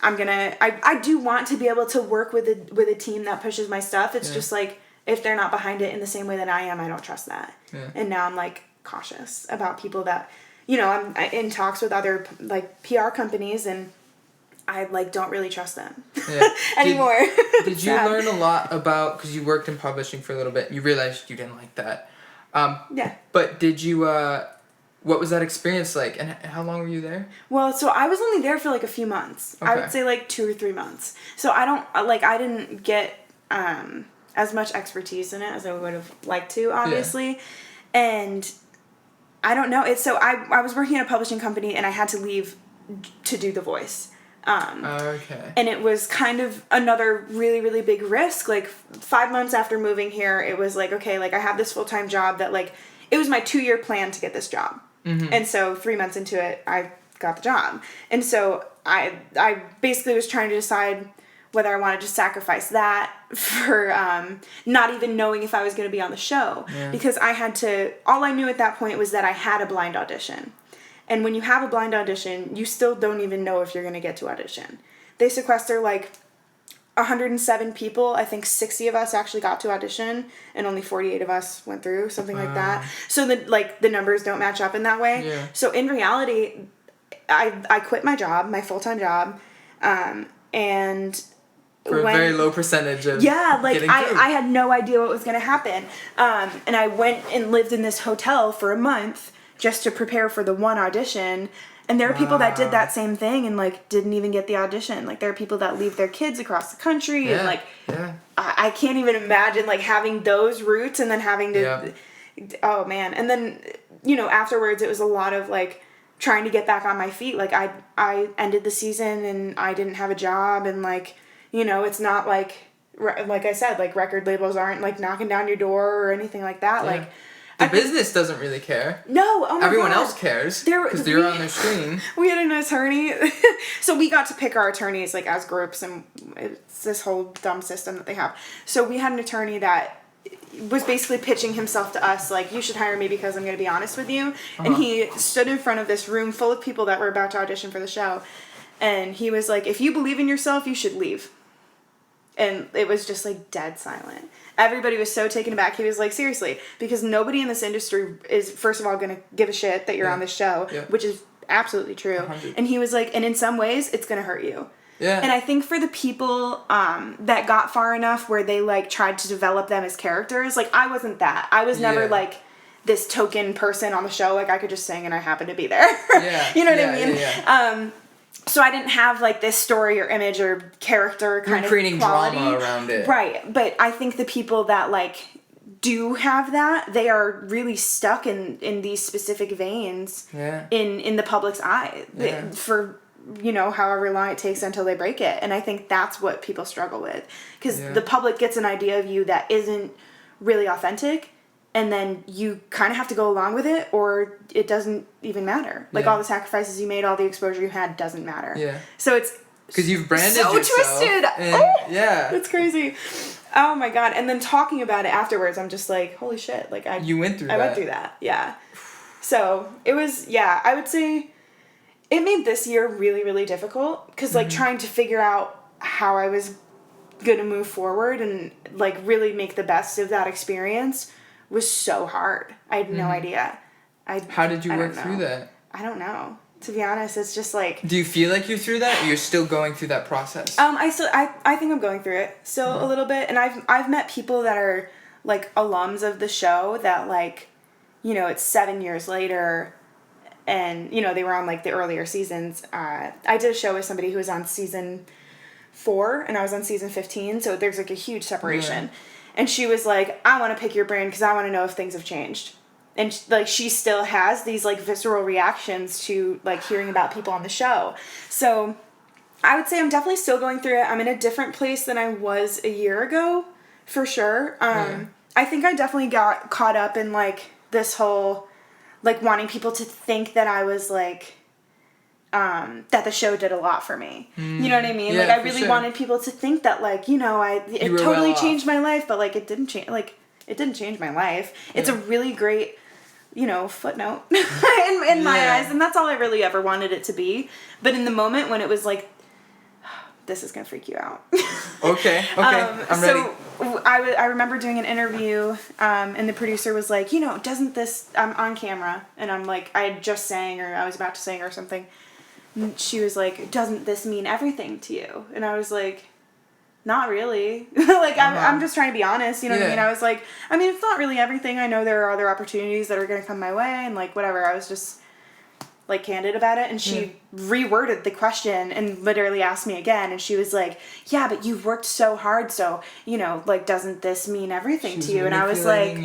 I do want to be able to work with a team that pushes my stuff. It's just, like, if they're not behind it in the same way that I am, I don't trust that. Yeah. And now I'm, like, cautious about people that... you know, I'm in talks with other, like, PR companies, and I, like, don't really trust them anymore. Did you learn a lot about, because you worked in publishing for a little bit, you realized you didn't like that. Yeah. But did you, what was that experience like, and how long were you there? Well, so I was only there for, like, a few months. Okay. I would say, like, 2 or 3 months. So I didn't get as much expertise in it as I would have liked to, obviously. Yeah. And I don't know. So I was working at a publishing company, and I had to leave to do the voice. Okay. And it was kind of another really, really big risk. Like, 5 months after moving here, it was like, okay, like, I have this full-time job that, like, it was my 2-year plan to get this job. Mm-hmm. And so 3 months into it, I got the job. And so I basically was trying to decide whether I wanted to sacrifice that for not even knowing if I was going to be on the show. Yeah. Because all I knew at that point was that I had a blind audition. And when you have a blind audition, you still don't even know if you're going to get to audition. They sequester, like, 107 people. I think 60 of us actually got to audition, and only 48 of us went through, something like that. So, the numbers don't match up in that way. Yeah. So, in reality, I quit my job, my full-time job, and... For a very low percentage of I had no idea what was going to happen. And I went and lived in this hotel for a month just to prepare for the one audition. And there are people that did that same thing and, like, didn't even get the audition. Like, there are people that leave their kids across the country. And, like, I can't even imagine, like, having those roots and then having to... Oh, man. And then, you know, afterwards it was a lot of, like, trying to get back on my feet. Like, I ended the season and I didn't have a job, and, like... You know, it's not like I said, like, record labels aren't, like, knocking down your door or anything like that. Yeah. Like, the business doesn't really care. No, oh my Everyone God. else cares because they're on their screen. We had an attorney. So we got to pick our attorneys, like, as groups, and it's this whole dumb system that they have. So we had an attorney that was basically pitching himself to us, like, you should hire me because I'm going to be honest with you. Uh-huh. And he stood in front of this room full of people that were about to audition for the show. And he was like, if you believe in yourself, you should leave. And it was just, like, dead silent. Everybody was so taken aback. He was like, seriously, because nobody in this industry is, first of all, going to give a shit that you're on this show, which is absolutely true. 100. And he was like, and in some ways, it's going to hurt you. Yeah. And I think for the people that got far enough where they, like, tried to develop them as characters, like, I wasn't that. I was never, like, this token person on the show. Like, I could just sing and I happened to be there. You know what I mean? Yeah. So I didn't have, like, this story or image or character kind of creating quality. Drama around it. Right. But I think the people that, like, do have that, they are really stuck in these specific veins in the public's eye for, you know, however long it takes until they break it. And I think that's what people struggle with. Because the public gets an idea of you that isn't really authentic. And then you kind of have to go along with it, or it doesn't even matter. Like, all the sacrifices you made, all the exposure you had doesn't matter. Yeah. So it's... Because you've branded so yourself. Twisted! And, yeah. It's crazy. Oh, my God. And then talking about it afterwards, I'm just like, holy shit. Like, You went through that. I went through that, yeah. So, it was, I would say it made this year really, really difficult. Because, like, trying to figure out how I was going to move forward and, like, really make the best of that experience was so hard. I had no idea. How did you work through that? I don't know. To be honest, it's just like... Do you feel like you're through that, or you're still going through that process? I think I'm going through it still a little bit, and I've met people that are, like, alums of the show that, like, you know, it's 7 years later, and, you know, they were on, like, the earlier seasons. I did a show with somebody who was on season 4, and I was on season 15, so there's, like, a huge separation. Yeah. And she was like, I want to pick your brain because I want to know if things have changed. And, like, she still has these, like, visceral reactions to, like, hearing about people on the show. So I would say I'm definitely still going through it. I'm in a different place than I was a year ago, for sure. I think I definitely got caught up in, like, this whole, like, wanting people to think that I was, like... that the show did a lot for me. You know what I mean? Yeah, like, I really wanted people to think that, like, you know, it totally changed my life, but, like, it didn't change my life. It's a really great, you know, footnote in my eyes, and that's all I really ever wanted it to be. But in the moment when it was like, this is gonna freak you out. Okay, I'm ready. I remember doing an interview, and the producer was like, doesn't this, I'm on camera, and I'm like, I had just sang, or I was about to sing or something, and she was like, doesn't this mean everything to you? And I was like, not really. Like, I'm just trying to be honest, you know what I mean? I was like, I mean, it's not really everything. I know there are other opportunities that are going to come my way, and, like, whatever. I was just, like, candid about it, and she reworded the question and literally asked me again, and she was like, yeah, but you've worked so hard, so, like, doesn't this mean everything to you? And I was like,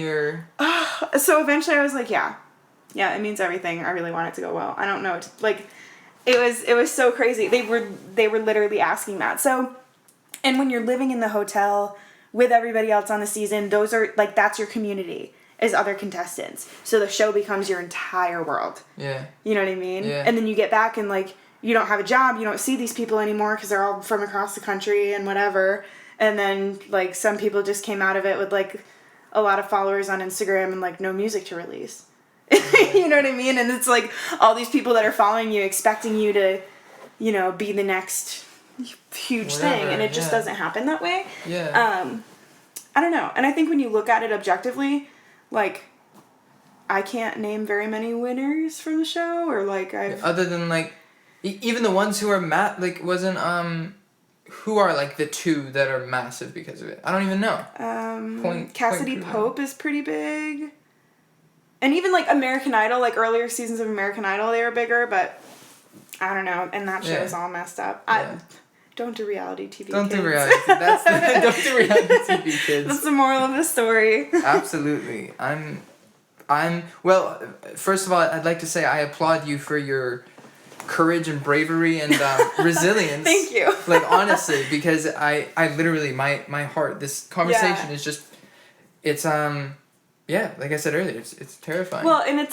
so eventually I was like, yeah, it means everything. I really want it to go well. I don't know. Like, it was so crazy. They were literally asking that. So, and when you're living in the hotel with everybody else on the season, those are, like, that's your community, is other contestants. So the show becomes your entire world. Yeah. You know what I mean? Yeah. And then you get back and, like, you don't have a job, you don't see these people anymore because they're all from across the country and whatever. And then, like, some people just came out of it with, like, a lot of followers on Instagram and, like, no music to release. You know what I mean? And it's, like, all these people that are following you, expecting you to, be the next huge thing, and it just doesn't happen that way. I don't know. And I think when you look at it objectively, like, I can't name very many winners from the show, or, like, other than, like, even the ones who are who are, like, the two that are massive because of it? I don't even know. Cassidy Pope is pretty big. And even, like, American Idol, like, earlier seasons of American Idol, they were bigger, but I don't know. And that show is all messed up. Don't do reality TV, Don't kids. do reality. Don't do reality TV, kids. That's the moral of the story. Absolutely. Well, first of all, I'd like to say I applaud you for your courage and bravery and resilience. Thank you. Like, honestly, because I literally, my heart, this conversation is just, it's, like I said earlier, it's terrifying. Well, and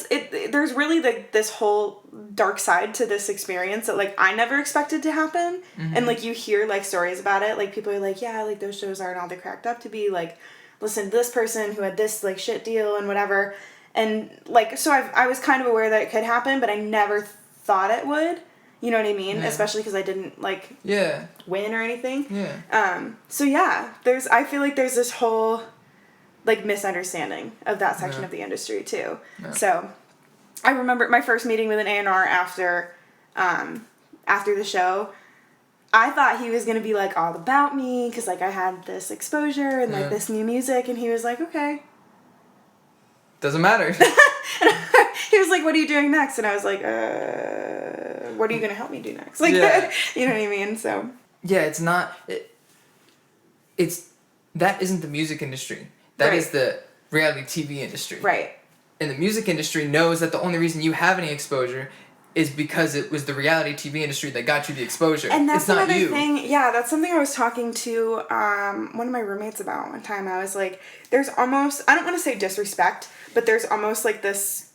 there's really, like, this whole dark side to this experience that, like, I never expected to happen. Mm-hmm. And, like, you hear, like, stories about it. Like, people are like, yeah, like, those shows aren't all they're cracked up to be. Like, listen to this person who had this, like, shit deal and whatever. And, like, so I was kind of aware that it could happen, but I never thought it would. You know what I mean? Yeah. Especially because I didn't, like, win or anything. Yeah. So, yeah, I feel like there's this whole, like, misunderstanding of that section of the industry too. Yeah. So I remember my first meeting with an A&R after the show. I thought he was going to be, like, all about me because, like, I had this exposure and, like, this new music, and he was like, okay. Doesn't matter. He was like, what are you doing next? And I was like, what are you going to help me do next? Like, you know what I mean? So. Yeah, it's not, that isn't the music industry. That is the reality TV industry. Right. And the music industry knows that the only reason you have any exposure is because it was the reality TV industry that got you the exposure. And that's it's not another you. thing. Yeah, that's something I was talking to one of my roommates about one time. I was like, there's almost, I don't want to say disrespect, but there's almost, like, this,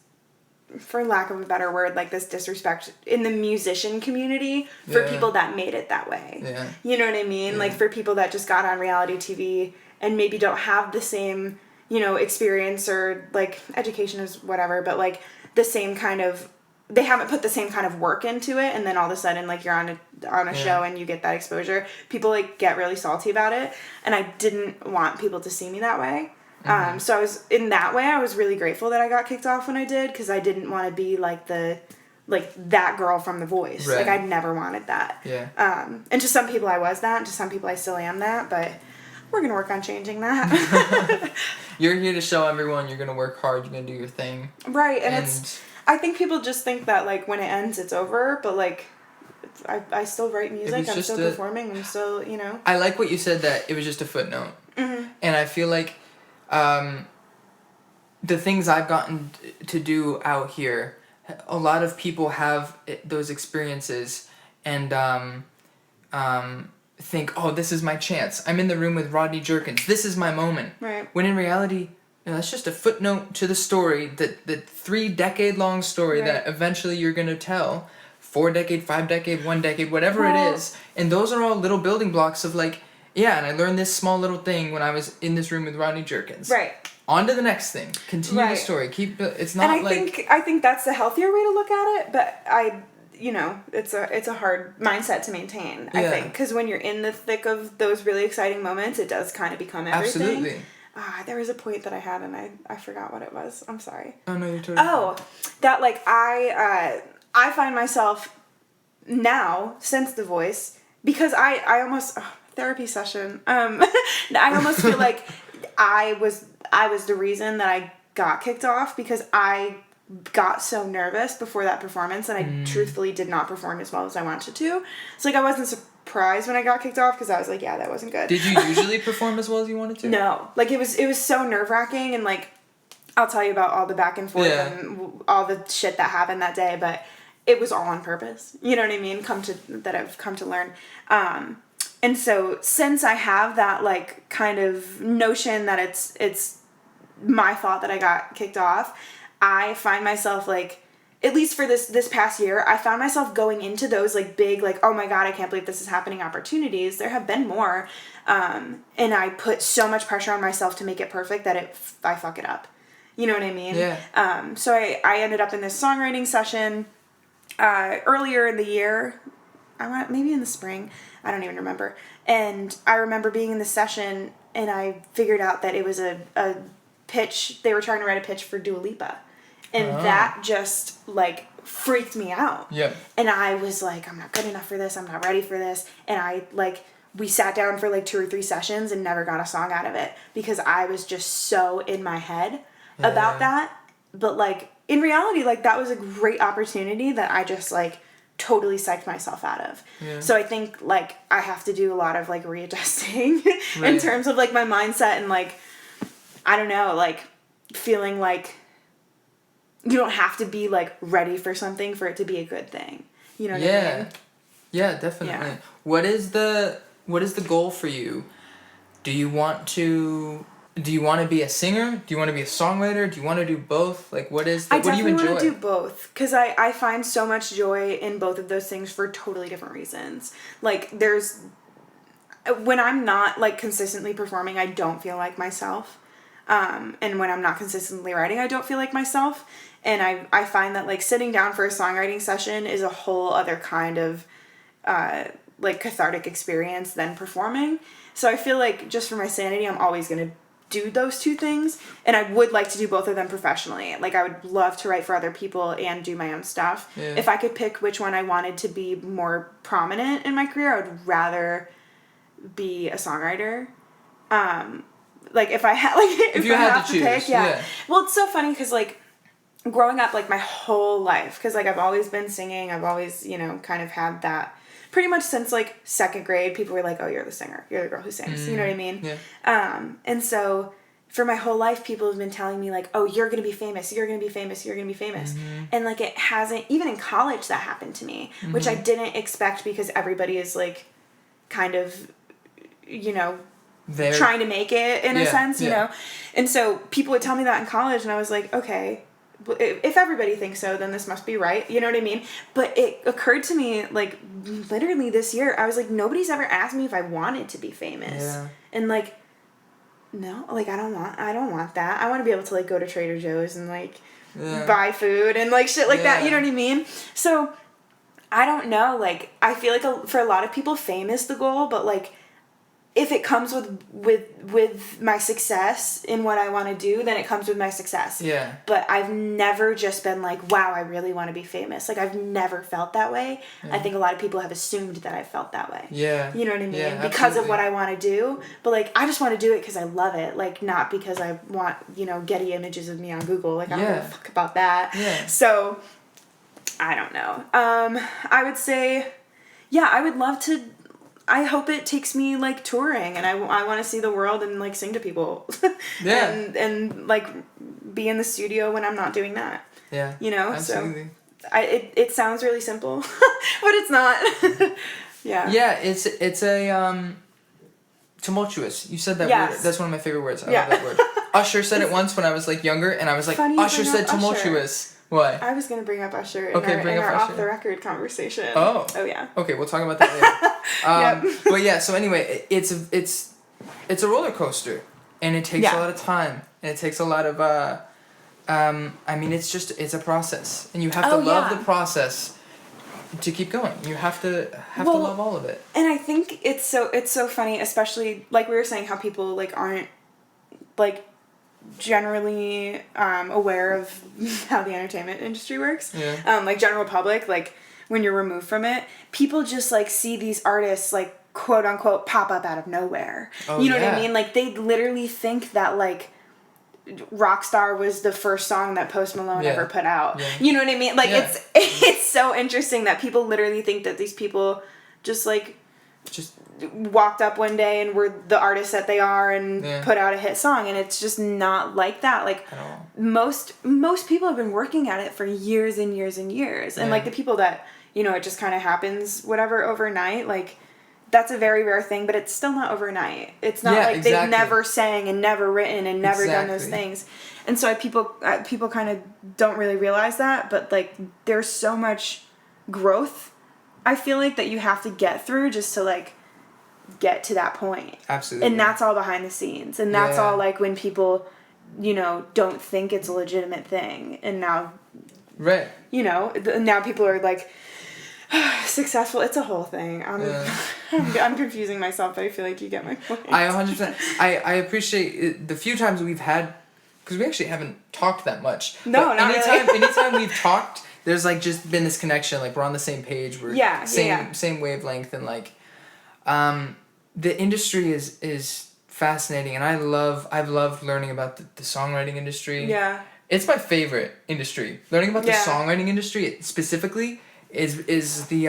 for lack of a better word, like, this disrespect in the musician community for people that made it that way. Yeah. You know what I mean? Yeah. Like, for people that just got on reality TV and maybe don't have the same, experience or, like, education is whatever, but, like, the same kind of, they haven't put the same kind of work into it, and then all of a sudden, like, you're on a show and you get that exposure. People, like, get really salty about it, and I didn't want people to see me that way. Mm-hmm. So I was really grateful that I got kicked off when I did, because I didn't want to be, like, that girl from The Voice. Right. Like, I'd never wanted that. Yeah. And to some people I was that, and to some people I still am that, but we're going to work on changing that. You're here to show everyone you're going to work hard, you're going to do your thing. Right, and I think people just think that, like, when it ends, it's over, but, like, I still write music, I'm still performing, I'm still, I like what you said, that it was just a footnote. Mm-hmm. And I feel like the things I've gotten to do out here, a lot of people have those experiences and think, oh, this is my chance. I'm in the room with Rodney Jerkins. This is my moment. Right. When in reality, that's just a footnote to the story, the 3-decade-long story that eventually you're going to tell. 4-decade, 5-decade, 1-decade, whatever it is. And those are all little building blocks of, like, and I learned this small little thing when I was in this room with Rodney Jerkins. Right. On to the next thing. Continue the story. It's not and I think that's the healthier way to look at it, but you know, it's a hard mindset to maintain, I think. Because when you're in the thick of those really exciting moments, it does kind of become everything. Absolutely. There was a point that I had and I forgot what it was. I'm sorry. Oh, no, you're totally fine. That, like, I find myself now, since The Voice, because I almost... therapy session. I almost feel like I was the reason that I got kicked off, because I got so nervous before that performance, and I truthfully did not perform as well as I wanted to. So, like, I wasn't surprised when I got kicked off, because I was like, yeah, that wasn't good. Did you usually perform as well as you wanted to? No. Like, it was so nerve-wracking, and, like, I'll tell you about all the back and forth and all the shit that happened that day, but it was all on purpose. You know what I mean? That I've come to learn. And so, since I have that, like, kind of notion that it's my fault that I got kicked off, I find myself, like, at least for this past year, I found myself going into those, like, big, like, oh my God, I can't believe this is happening opportunities. There have been more. And I put so much pressure on myself to make it perfect that I fuck it up. You know what I mean? Yeah. So I ended up in this songwriting session earlier in the year. Maybe in the spring. I don't even remember. And I remember being in the session, and I figured out that it was a pitch. They were trying to write a pitch for Dua Lipa. And that just, like, freaked me out. Yeah. And I was like, I'm not good enough for this. I'm not ready for this. And we sat down for, like, 2 or 3 sessions and never got a song out of it, because I was just so in my head about that. But, like, in reality, like, that was a great opportunity that I just, like, totally psyched myself out of. Yeah. So I think, like, I have to do a lot of, like, readjusting in terms of, like, my mindset and, like, I don't know, like, feeling like you don't have to be, like, ready for something for it to be a good thing. You know what I mean? Yeah, definitely. Yeah. What is the goal for you? Do you want to be a singer? Do you want to be a songwriter? Do you want to do both? Like, what do you enjoy? I definitely want to do both, because I find so much joy in both of those things for totally different reasons. Like, when I'm not, like, consistently performing, I don't feel like myself. And when I'm not consistently writing, I don't feel like myself. And I find that, like, sitting down for a songwriting session is a whole other kind of, like, cathartic experience than performing. So I feel like, just for my sanity, I'm always going to do those two things, and I would like to do both of them professionally. Like, I would love to write for other people and do my own stuff. Yeah. If I could pick which one I wanted to be more prominent in my career, I would rather be a songwriter. Like, if I had, like, if I had to choose, pick, yeah. Well, it's so funny, because, like, growing up, like, my whole life, because, like, I've always been singing, I've always, you know, kind of had that. Pretty much since, like, 2nd grade, people were like, oh, you're the singer. You're the girl who sings. You know what I mean? Yeah. And so, for my whole life, people have been telling me, like, oh, you're going to be famous. You're going to be famous. You're going to be famous. Mm-hmm. And, like, it hasn't... Even in college, that happened to me. Mm-hmm. Which I didn't expect, because everybody is, like, kind of, you know... trying to make it, in a sense, you know? And so, people would tell me that in college, and I was like, okay... If everybody thinks so, then this must be right. You know what I mean? But it occurred to me, like, literally this year, I was like, nobody's ever asked me if I wanted to be famous. Yeah. And, like, no, like, I don't want that. I want to be able to, like, go to Trader Joe's and, like, buy food and, like, shit like that. You know what I mean? So, I don't know. Like, I feel like for a lot of people, fame is the goal, but, like, if it comes with my success in what I want to do, then it comes with my success. Yeah. But I've never just been like, wow, I really want to be famous. Like, I've never felt that way. Yeah. I think a lot of people have assumed that I felt that way. Yeah. You know what I mean? Yeah, because of what I want to do. But, like, I just want to do it because I love it. Like, not because I want, you know, Getty images of me on Google. Like, I don't give a fuck about that. Yeah. So, I don't know. I would say, yeah, I would love to... I hope it takes me, like, touring, and I want to see the world and, like, sing to people. Yeah. and, like, be in the studio when I'm not doing that. Yeah. You know? Absolutely. So, it sounds really simple, but it's not. Yeah. Yeah, it's a, tumultuous. You said that word. That's one of my favorite words. I love that word. Usher said it once when I was, like, younger, and I was like, Usher said tumultuous. Usher. What? I was going to bring up Usher in our off-the-record conversation. Oh, yeah. Okay, we'll talk about that later. But yeah, so anyway, it's a roller coaster, and it takes a lot of time, and it takes a lot of, I mean, it's a process, and you have to love the process to keep going. You have to love all of it. And I think it's so funny, especially like we were saying, how people like aren't like generally aware of how the entertainment industry works. Yeah. Like general public, like when you're removed from it, people just like see these artists like quote unquote pop up out of nowhere. Oh, you know what I mean? Like they literally think that like Rockstar was the first song that Post Malone ever put out. Yeah. You know what I mean? Like it's so interesting that people literally think that these people just walked up one day and were the artists that they are and put out a hit song, and it's just not like that. Like most people have been working at it for years and years and years. And like the people that, you know, it just kind of happens whatever overnight, like that's a very rare thing, but it's still not overnight. It's not like they've never sang and never written and never done those things. And so people kind of don't really realize that, but like there's so much growth, I feel like, that you have to get through just to like get to that point. Absolutely. And that's all behind the scenes. And that's all like when people, you know, don't think it's a legitimate thing. And now, you know, now people are like, successful. It's a whole thing. I'm confusing myself, but I feel like you get my point. I 100%. I appreciate it, the few times we've had, because we actually haven't talked that much. No, but not really. Anytime we've talked, there's like just been this connection. Like we're on the same page. We're same wavelength, and like, the industry is fascinating, and I've loved learning about the songwriting industry. Yeah. It's my favorite industry. Learning about the songwriting industry specifically is the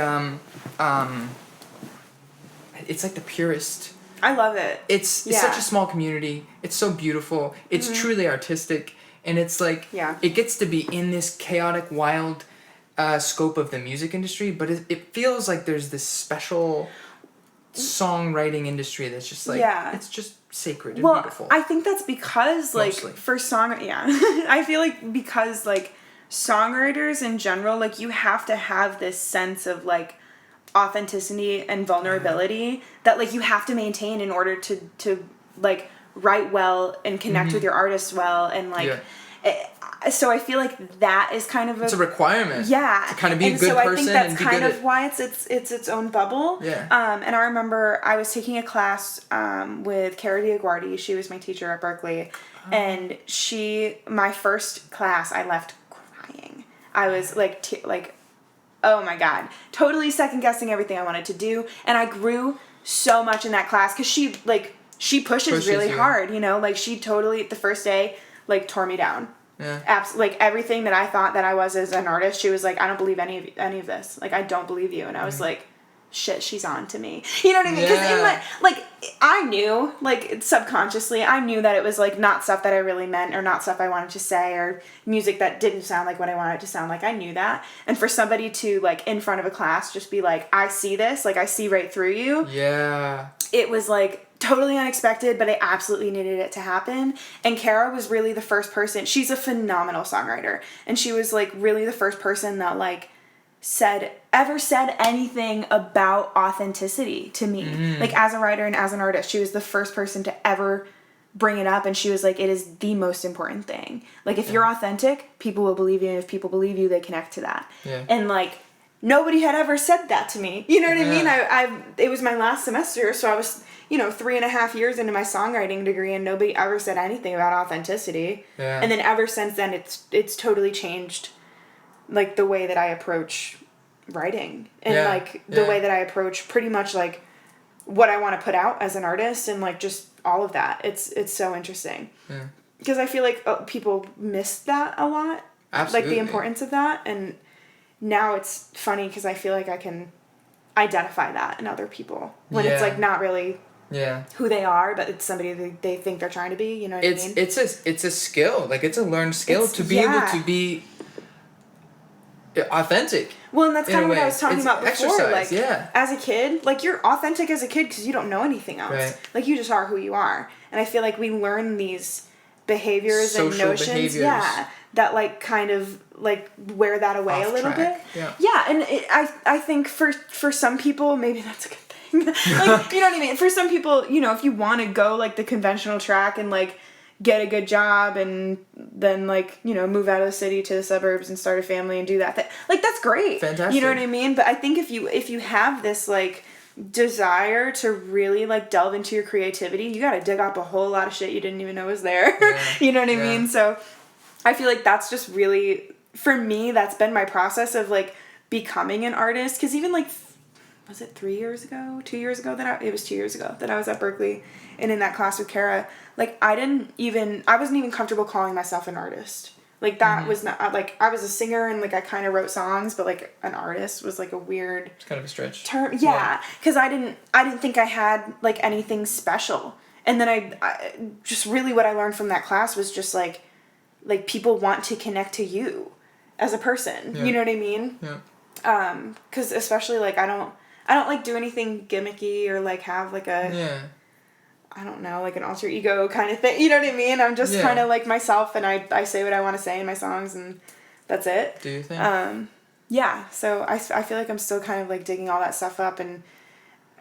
it's like the purest. I love it. It's such a small community. It's so beautiful. It's truly artistic, and it's like it gets to be in this chaotic, wild scope of the music industry, but it feels like there's this special songwriting industry that's just like it's just sacred and beautiful. I think that's because like for song I feel like because like songwriters in general, like you have to have this sense of like authenticity and vulnerability that like you have to maintain in order to like write well and connect with your artists well, and like so I feel like that is kind of it's a requirement. Yeah. To kind of be a good person. So I think that's kind of why it's its own bubble. Yeah. And I remember I was taking a class with Cara Diaguardi. She was my teacher at Berklee. And my first class, I left crying. I was like, oh my God. Totally second guessing everything I wanted to do. And I grew so much in that class because she pushes really hard, you know? Like she totally, the first day, like tore me down. Yeah. Like everything that I thought that I was as an artist, she was like, I don't believe any of this. Like, I don't believe you. And I was like, shit, she's on to me. You know what I mean? Because in my, like, I knew, like, subconsciously, I knew that it was, like, not stuff that I really meant or not stuff I wanted to say or music that didn't sound like what I wanted it to sound like. I knew that. And for somebody to, like, in front of a class just be like, I see this. Like, I see right through you. Yeah. It was, like, totally unexpected, but I absolutely needed it to happen. And Cara was really the first person. She's a phenomenal songwriter. And she was, like, really the first person that, like, ever said anything about authenticity to me. Like, as a writer and as an artist, she was the first person to ever bring it up. And she was like, it is the most important thing. Like, if you're authentic, people will believe you. And if people believe you, they connect to that. Yeah. And, like, nobody had ever said that to me. You know what I mean? It was my last semester, so I was, 3.5 years into my songwriting degree, and nobody ever said anything about authenticity. Yeah. And then ever since then, it's totally changed, like, the way that I approach writing. And, like, the way that I approach pretty much, like, what I want to put out as an artist and, like, just all of that. It's so interesting. Yeah. Because I feel like people miss that a lot. Absolutely. Like, the importance of that. And now it's funny because I feel like I can identify that in other people when it's like not really who they are, but it's somebody they think they're trying to be. You know what I mean? It's a skill. Like it's a learned skill to be able to be authentic. Well, and that's kind of what I was talking about before. Exercise, like as a kid, like you're authentic as a kid because you don't know anything else. Right. Like you just are who you are, and I feel like we learn these behaviors and notions. That like kind of like wear that away a little bit. Yeah, and I think for some people maybe that's a good thing. Like you know what I mean? For some people, if you want to go like the conventional track and like get a good job and then like, you know, move out of the city to the suburbs and start a family and do that. Like, that's great. Fantastic. You know what I mean? But I think if you have this like desire to really like delve into your creativity, you got to dig up a whole lot of shit you didn't even know was there. Yeah. You know what I mean? So I feel like that's just really, for me, that's been my process of like becoming an artist. Because even like, was it 2 years ago it was 2 years ago that I was at Berklee and in that class with Kara, like I wasn't even comfortable calling myself an artist. Like that was not, like I was a singer and like I kind of wrote songs, but like an artist was like a weird, it's kind of a stretch term. Yeah. Cause I didn't think I had like anything special. And then I just really what I learned from that class was just like people want to connect to you as a person. Yeah. You know what I mean? Yeah. Cause especially like I don't like do anything gimmicky or like have like a, I don't know, like an alter ego kind of thing. You know what I mean? I'm just kind of like myself and I say what I want to say in my songs and that's it. Do you think? Yeah. So I feel like I'm still kind of like digging all that stuff up and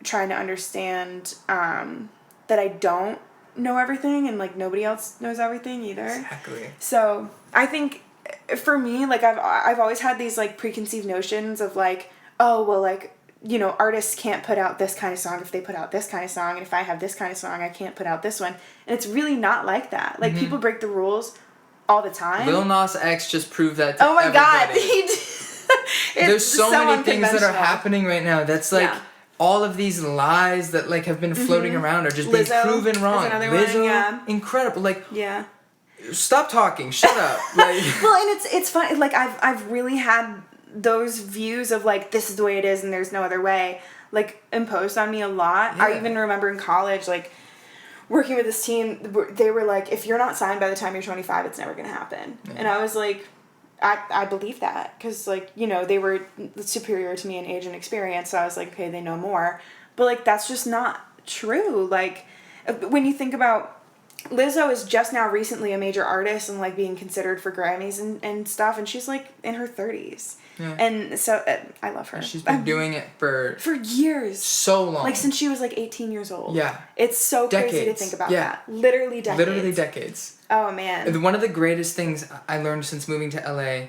trying to understand, that I don't know everything and like nobody else knows everything either. Exactly. So I think for me, like I've always had these like preconceived notions of like, oh, well, like, you know, artists can't put out this kind of song if they put out this kind of song, and if I have this kind of song, I can't put out this one. And it's really not like that. Like, people break the rules all the time. Lil Nas X just proved that to everybody. Oh my God. There's so many things that are happening right now that's like, all of these lies that like have been floating around are just being proven wrong. Lizzo, incredible. Like, stop talking, shut up. Like, well, and it's fun. Like I've really had those views of like this is the way it is and there's no other way like imposed on me a lot. I even remember in college like working with this team, they were like, if you're not signed by the time you're 25, it's never gonna happen. And I was like, I believe that because like, you know, they were superior to me in age and experience, so I was like, okay, they know more. But like that's just not true. Like when you think about Lizzo is just now recently a major artist and like being considered for Grammys and stuff, and she's like in her 30s. Yeah. And so I love her. And she's been doing it for years. So long. Like since she was like 18 years old. Yeah. It's so crazy to think about that. Literally decades. Oh man. One of the greatest things I learned since moving to LA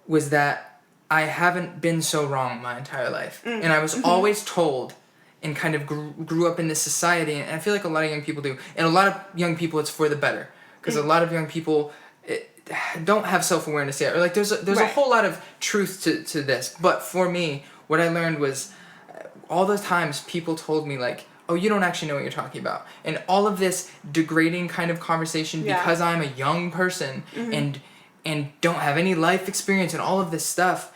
was that I haven't been so wrong my entire life. And I was always told and kind of grew up in this society, and I feel like a lot of young people do. And a lot of young people, it's for the better. Because a lot of young people don't have self-awareness yet. Or like there's a whole lot of truth to this. But for me, what I learned was all those times people told me like, oh, you don't actually know what you're talking about. And all of this degrading kind of conversation because I'm a young person and don't have any life experience and all of this stuff.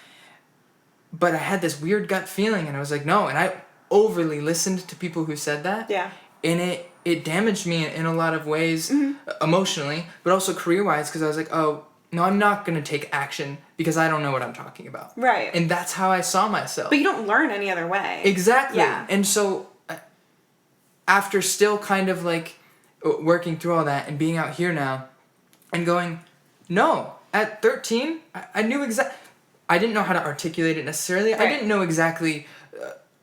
But I had this weird gut feeling and I was like, no. And I overly listened to people who said that. Yeah. And it damaged me in a lot of ways, emotionally, but also career-wise, because I was like, oh, no, I'm not going to take action because I don't know what I'm talking about. Right. And that's how I saw myself. But you don't learn any other way. Exactly. Yeah. And so after still kind of like working through all that and being out here now and going, no, at 13, I knew I didn't know how to articulate it necessarily. Right. I didn't know exactly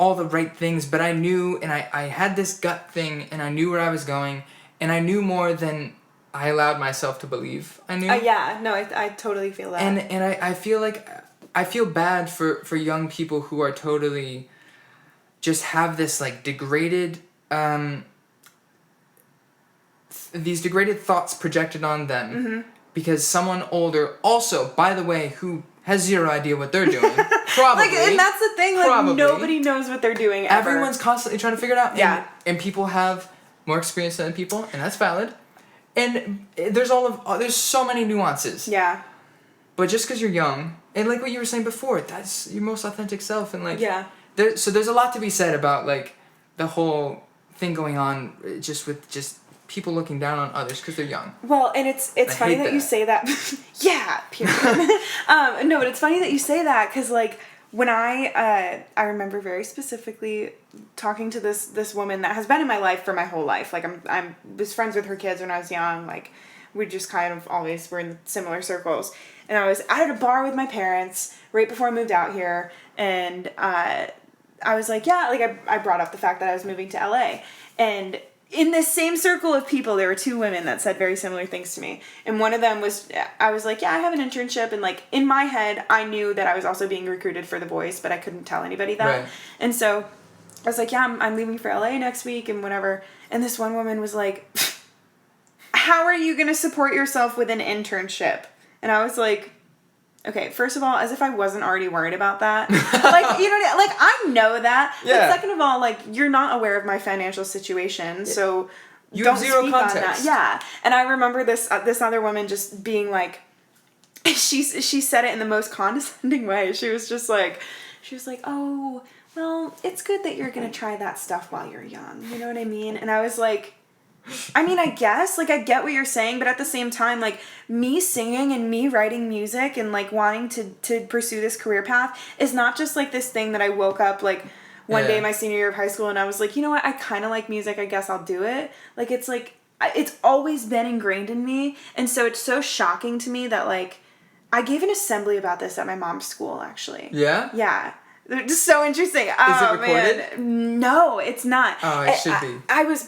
all the right things, but I knew, and I had this gut thing, and I knew where I was going, and I knew more than I allowed myself to believe I knew. Yeah, no, I totally feel that. And I feel like, I feel bad for young people who are totally, just have this, like, degraded, these degraded thoughts projected on them, because someone older, also, by the way, who has zero idea what they're doing. Probably. Like, and that's the thing, like, nobody knows what they're doing ever. Everyone's constantly trying to figure it out. And people have more experience than people, and that's valid. And there's there's so many nuances. Yeah. But just because you're young, and like what you were saying before, that's your most authentic self, and like... Yeah. So there's a lot to be said about, like, the whole thing going on just with people looking down on others because they're young. Well, and it's funny that you say that. Yeah, period. No, but it's funny that you say that because like when I remember very specifically talking to this woman that has been in my life for my whole life. Like I was friends with her kids when I was young. Like we just kind of always were in similar circles. And I was at a bar with my parents right before I moved out here, and I was like, yeah, like I brought up the fact that I was moving to LA, and in this same circle of people, there were two women that said very similar things to me. And one of them was, I was like, yeah, I have an internship. And like, in my head, I knew that I was also being recruited for The Voice, but I couldn't tell anybody that. Right. And so I was like, yeah, I'm leaving for LA next week and whatever. And this one woman was like, how are you going to support yourself with an internship? And I was like, okay, first of all, as if I wasn't already worried about that. Like, you know, like, I know that. Yeah. But second of all, like, you're not aware of my financial situation, so you don't have zero speak context. on that. Yeah. And I remember this other woman just being like, she said it in the most condescending way. She was like, oh, well, it's good that you're going to try that stuff while you're young. You know what I mean? And I was like, I mean, I guess, like, I get what you're saying, but at the same time, like, me singing and me writing music and, like, wanting to pursue this career path is not just, like, this thing that I woke up, like, one day my senior year of high school and I was like, you know what, I kind of like music, I guess I'll do it. Like, it's always been ingrained in me, and so it's so shocking to me that, like, I gave an assembly about this at my mom's school, actually. Yeah? Yeah. They're just so interesting. Is it recorded? Man. No, it's not. Oh, it should be. I was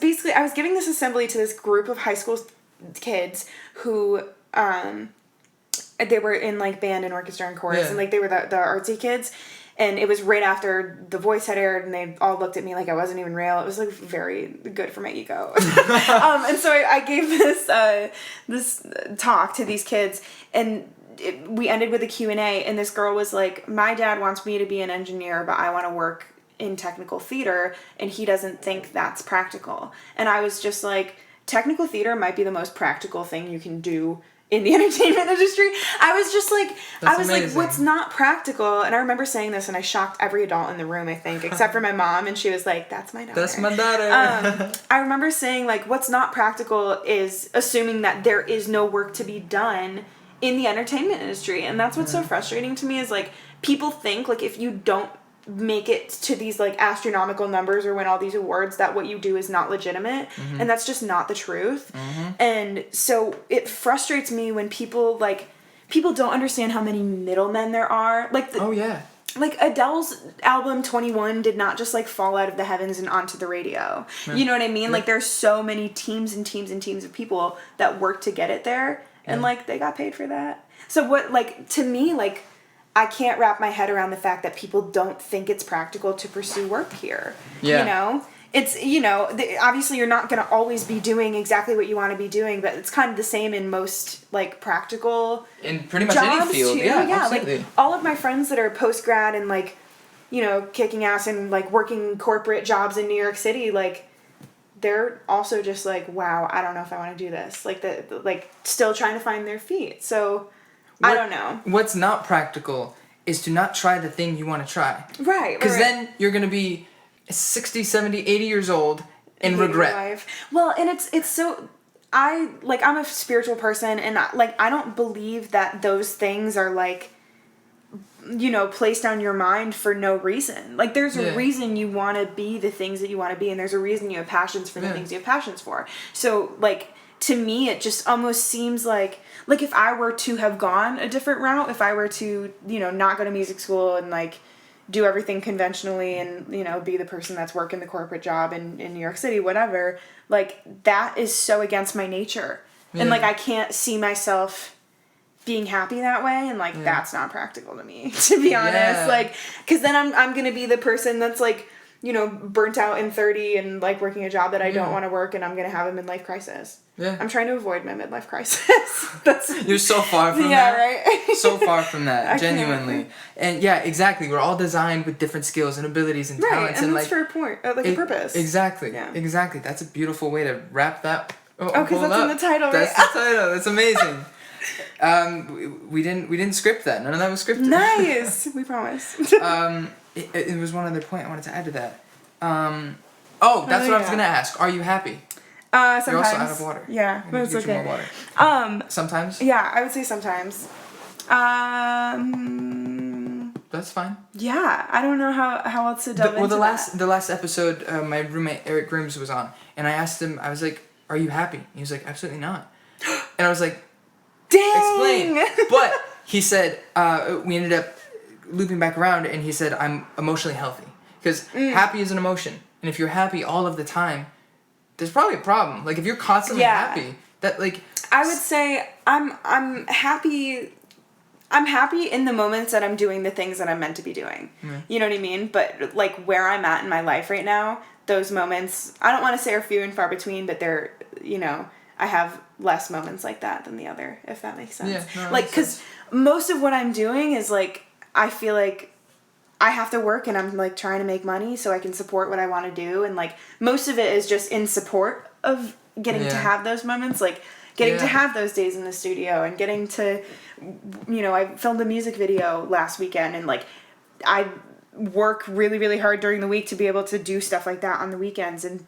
giving this assembly to this group of high school kids who, they were in, like, band and orchestra and chorus, and, like, they were the artsy kids, and it was right after The Voice had aired, and they all looked at me like I wasn't even real. It was, like, very good for my ego. And so I gave this talk to these kids, and we ended with a Q&A, and this girl was like, my dad wants me to be an engineer, but I want to work in technical theater, and he doesn't think that's practical. And I was just like, technical theater might be the most practical thing you can do in the entertainment industry. I was just like, like, what's not practical? And I remember saying this, and I shocked every adult in the room, I think, except for my mom, and she was like, that's my daughter. That's my daughter. I remember saying, like, what's not practical is assuming that there is no work to be done in the entertainment industry. And that's what's so frustrating to me is, like, people think, like, if you don't make it to these, like, astronomical numbers or win all these awards, that what you do is not legitimate. And that's just not the truth. And so it frustrates me when people don't understand how many middlemen there are. Like, like, Adele's album 21 did not just, like, fall out of the heavens and onto the radio. You know what I mean? Like, there's so many teams and teams and teams of people that work to get it there. And, like, they got paid for that. So what, like, to me, like, I can't wrap my head around the fact that people don't think it's practical to pursue work here. Yeah. You know? It's, you know, obviously you're not going to always be doing exactly what you want to be doing, but it's kind of the same in most, like, practical in pretty much any field. Too. Yeah, absolutely. Like, all of my friends that are post-grad and, like, you know, kicking ass and, like, working corporate jobs in New York City, like, they're also just like, wow, I don't know if I want to do this. Like, like, still trying to find their feet. So, I don't know. What's not practical is to not try the thing you want to try. Right. Because then you're going to be 60, 70, 80 years old and regret. Well, and it's so... I'm a spiritual person, and, I don't believe that those things are, like, you know, placed on your mind for no reason. Like, there's a reason you want to be the things that you want to be, and there's a reason you have passions for the things you have passions for. So, like, to me, it just almost seems like if I were to have gone a different route, if I were to, you know, not go to music school and, like, do everything conventionally and, you know, be the person that's working the corporate job in New York City, whatever, like, that is so against my nature. And, like, I can't see myself being happy that way, and, like, that's not practical to me, to be honest. Like, because then I'm gonna be the person that's, like, you know, burnt out in 30 and, like, working a job that I don't want to work, and I'm gonna have a midlife crisis. I'm trying to avoid my midlife crisis. You're so far from that. Right? So far from that, genuinely. And yeah, exactly. We're all designed with different skills and abilities and talents, and that's for a point, like, a purpose. Exactly. Yeah. Exactly. That's a beautiful way to wrap that. Because that's in the title, right? That's the title. That's amazing. We didn't script that. None of that was scripted. Nice. We promise. It was one other point I wanted to add to that. That's what I was gonna ask. Are you happy? Sometimes. You're also out of water. Yeah, but it's okay. More water. Sometimes. Yeah, I would say sometimes. That's fine. Yeah, I don't know how else to delve into that. The last episode, my roommate Eric Grims was on, and I asked him. I was like, "Are you happy?" He was like, "Absolutely not." And I was like, "Dang!" Explain. But he said we ended up looping back around, and he said, "I'm emotionally healthy," because happy is an emotion, and if you're happy all of the time, there's probably a problem. Like, if you're constantly happy, that, like... I would say I'm happy... I'm happy in the moments that I'm doing the things that I'm meant to be doing. Mm. You know what I mean? But, like, where I'm at in my life right now, those moments, I don't want to say are few and far between, but they're, you know, I have less moments like that than the other, if that makes sense. Yeah, no, like, because most of what I'm doing is, like, I feel like I have to work and I'm, like, trying to make money so I can support what I want to do. And, like, most of it is just in support of getting to have those moments, like, getting to have those days in the studio and getting to, you know, I filmed a music video last weekend and, like, I work really, really hard during the week to be able to do stuff like that on the weekends and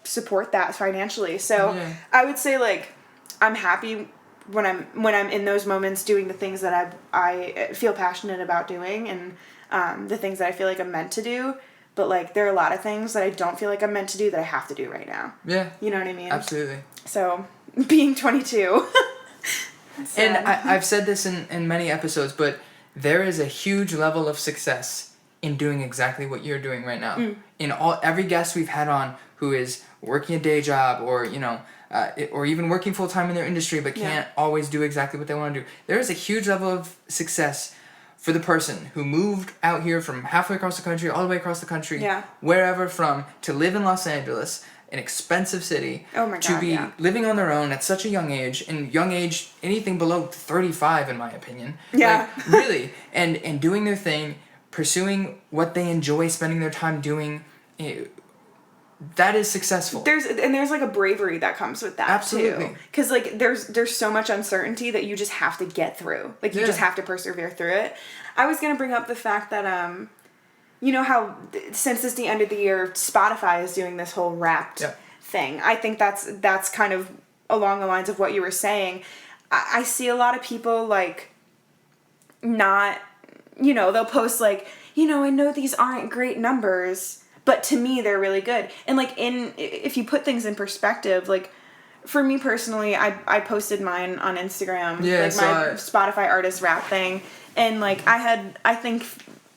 support that financially. So I would say, like, I'm happy when I'm in those moments doing the things that I feel passionate about doing and the things that I feel like I'm meant to do. But, like, there are a lot of things that I don't feel like I'm meant to do that I have to do right now. Yeah. You know what I mean? Absolutely. So, being 22. And I've said this in many episodes, but there is a huge level of success in doing exactly what you're doing right now. Mm. In every guest we've had on who is working a day job or, you know, or even working full-time in their industry but can't always do exactly what they want to do. There is a huge level of success for the person who moved out here from halfway across the country, all the way across the country, wherever from, to live in Los Angeles, an expensive city, to be living on their own at such a young age, and young age, anything below 35 in my opinion. Yeah. Like, really. And doing their thing, pursuing what they enjoy spending their time doing, that is successful. There's like a bravery that comes with that. Absolutely. Because, like, there's so much uncertainty that you just have to get through. Like, you just have to persevere through it. I was going to bring up the fact that, you know how since it's the end of the year, Spotify is doing this whole Wrapped thing. I think that's kind of along the lines of what you were saying. I see a lot of people, like, not, you know, they'll post, like, you know, I know these aren't great numbers, but to me, they're really good. And, like, if you put things in perspective, like, for me personally, I posted mine on Instagram, like, my Spotify artist rap thing, and, like, I had, I think,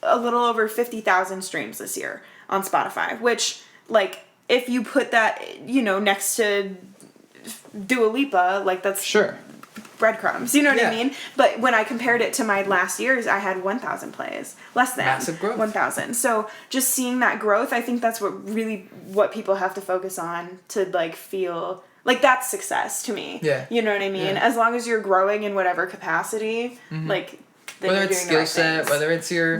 a little over 50,000 streams this year on Spotify, which, like, if you put that, you know, next to Dua Lipa, like, that's breadcrumbs, you know what I mean? But when I compared it to my last year's, I had 1,000 plays, less than massive growth. 1,000. So just seeing that growth, I think that's what people have to focus on to, like, feel like that's success to me. Yeah. You know what I mean? As long as you're growing in whatever capacity, like, whether it's skill set, whether it's your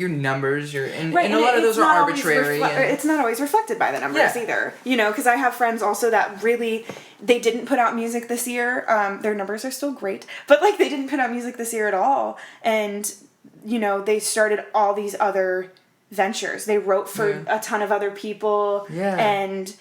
numbers, and a lot of those are arbitrary. It's not always reflected by the numbers either. You know, because I have friends also that really, they didn't put out music this year. Their numbers are still great, but, like, they didn't put out music this year at all. And, you know, they started all these other ventures. They wrote for a ton of other people. Yeah. And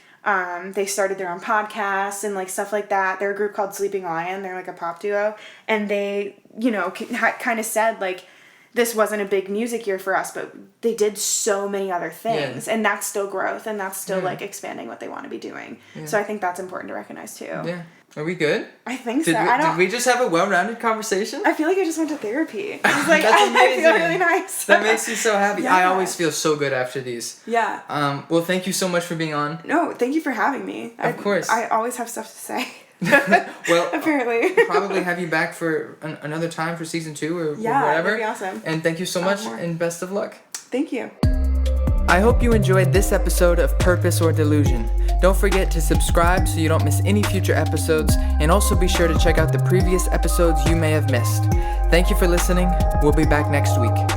they started their own podcasts and, like, stuff like that. They're a group called Sleeping Lion. They're, like, a pop duo. And they, you know, kind of said, like, this wasn't a big music year for us, but they did so many other things. Yeah. And that's still growth, and that's still, like, expanding what they want to be doing. Yeah. So I think that's important to recognize, too. Yeah. Are we good? I think so. Did we just have a well-rounded conversation? I feel like I just went to therapy. I was like, I feel really nice. That makes me so happy. Yeah. I always feel so good after these. Yeah. Well, thank you so much for being on. No, thank you for having me. Of course. I always have stuff to say. Well, apparently. Probably have you back for another time for season 2 or whatever. That'd be awesome. And thank you so much, and best of luck. Thank you. I hope you enjoyed this episode of Purpose or Delusion. Don't forget to subscribe so you don't miss any future episodes, and also be sure to check out the previous episodes you may have missed. Thank you for listening. We'll be back next week.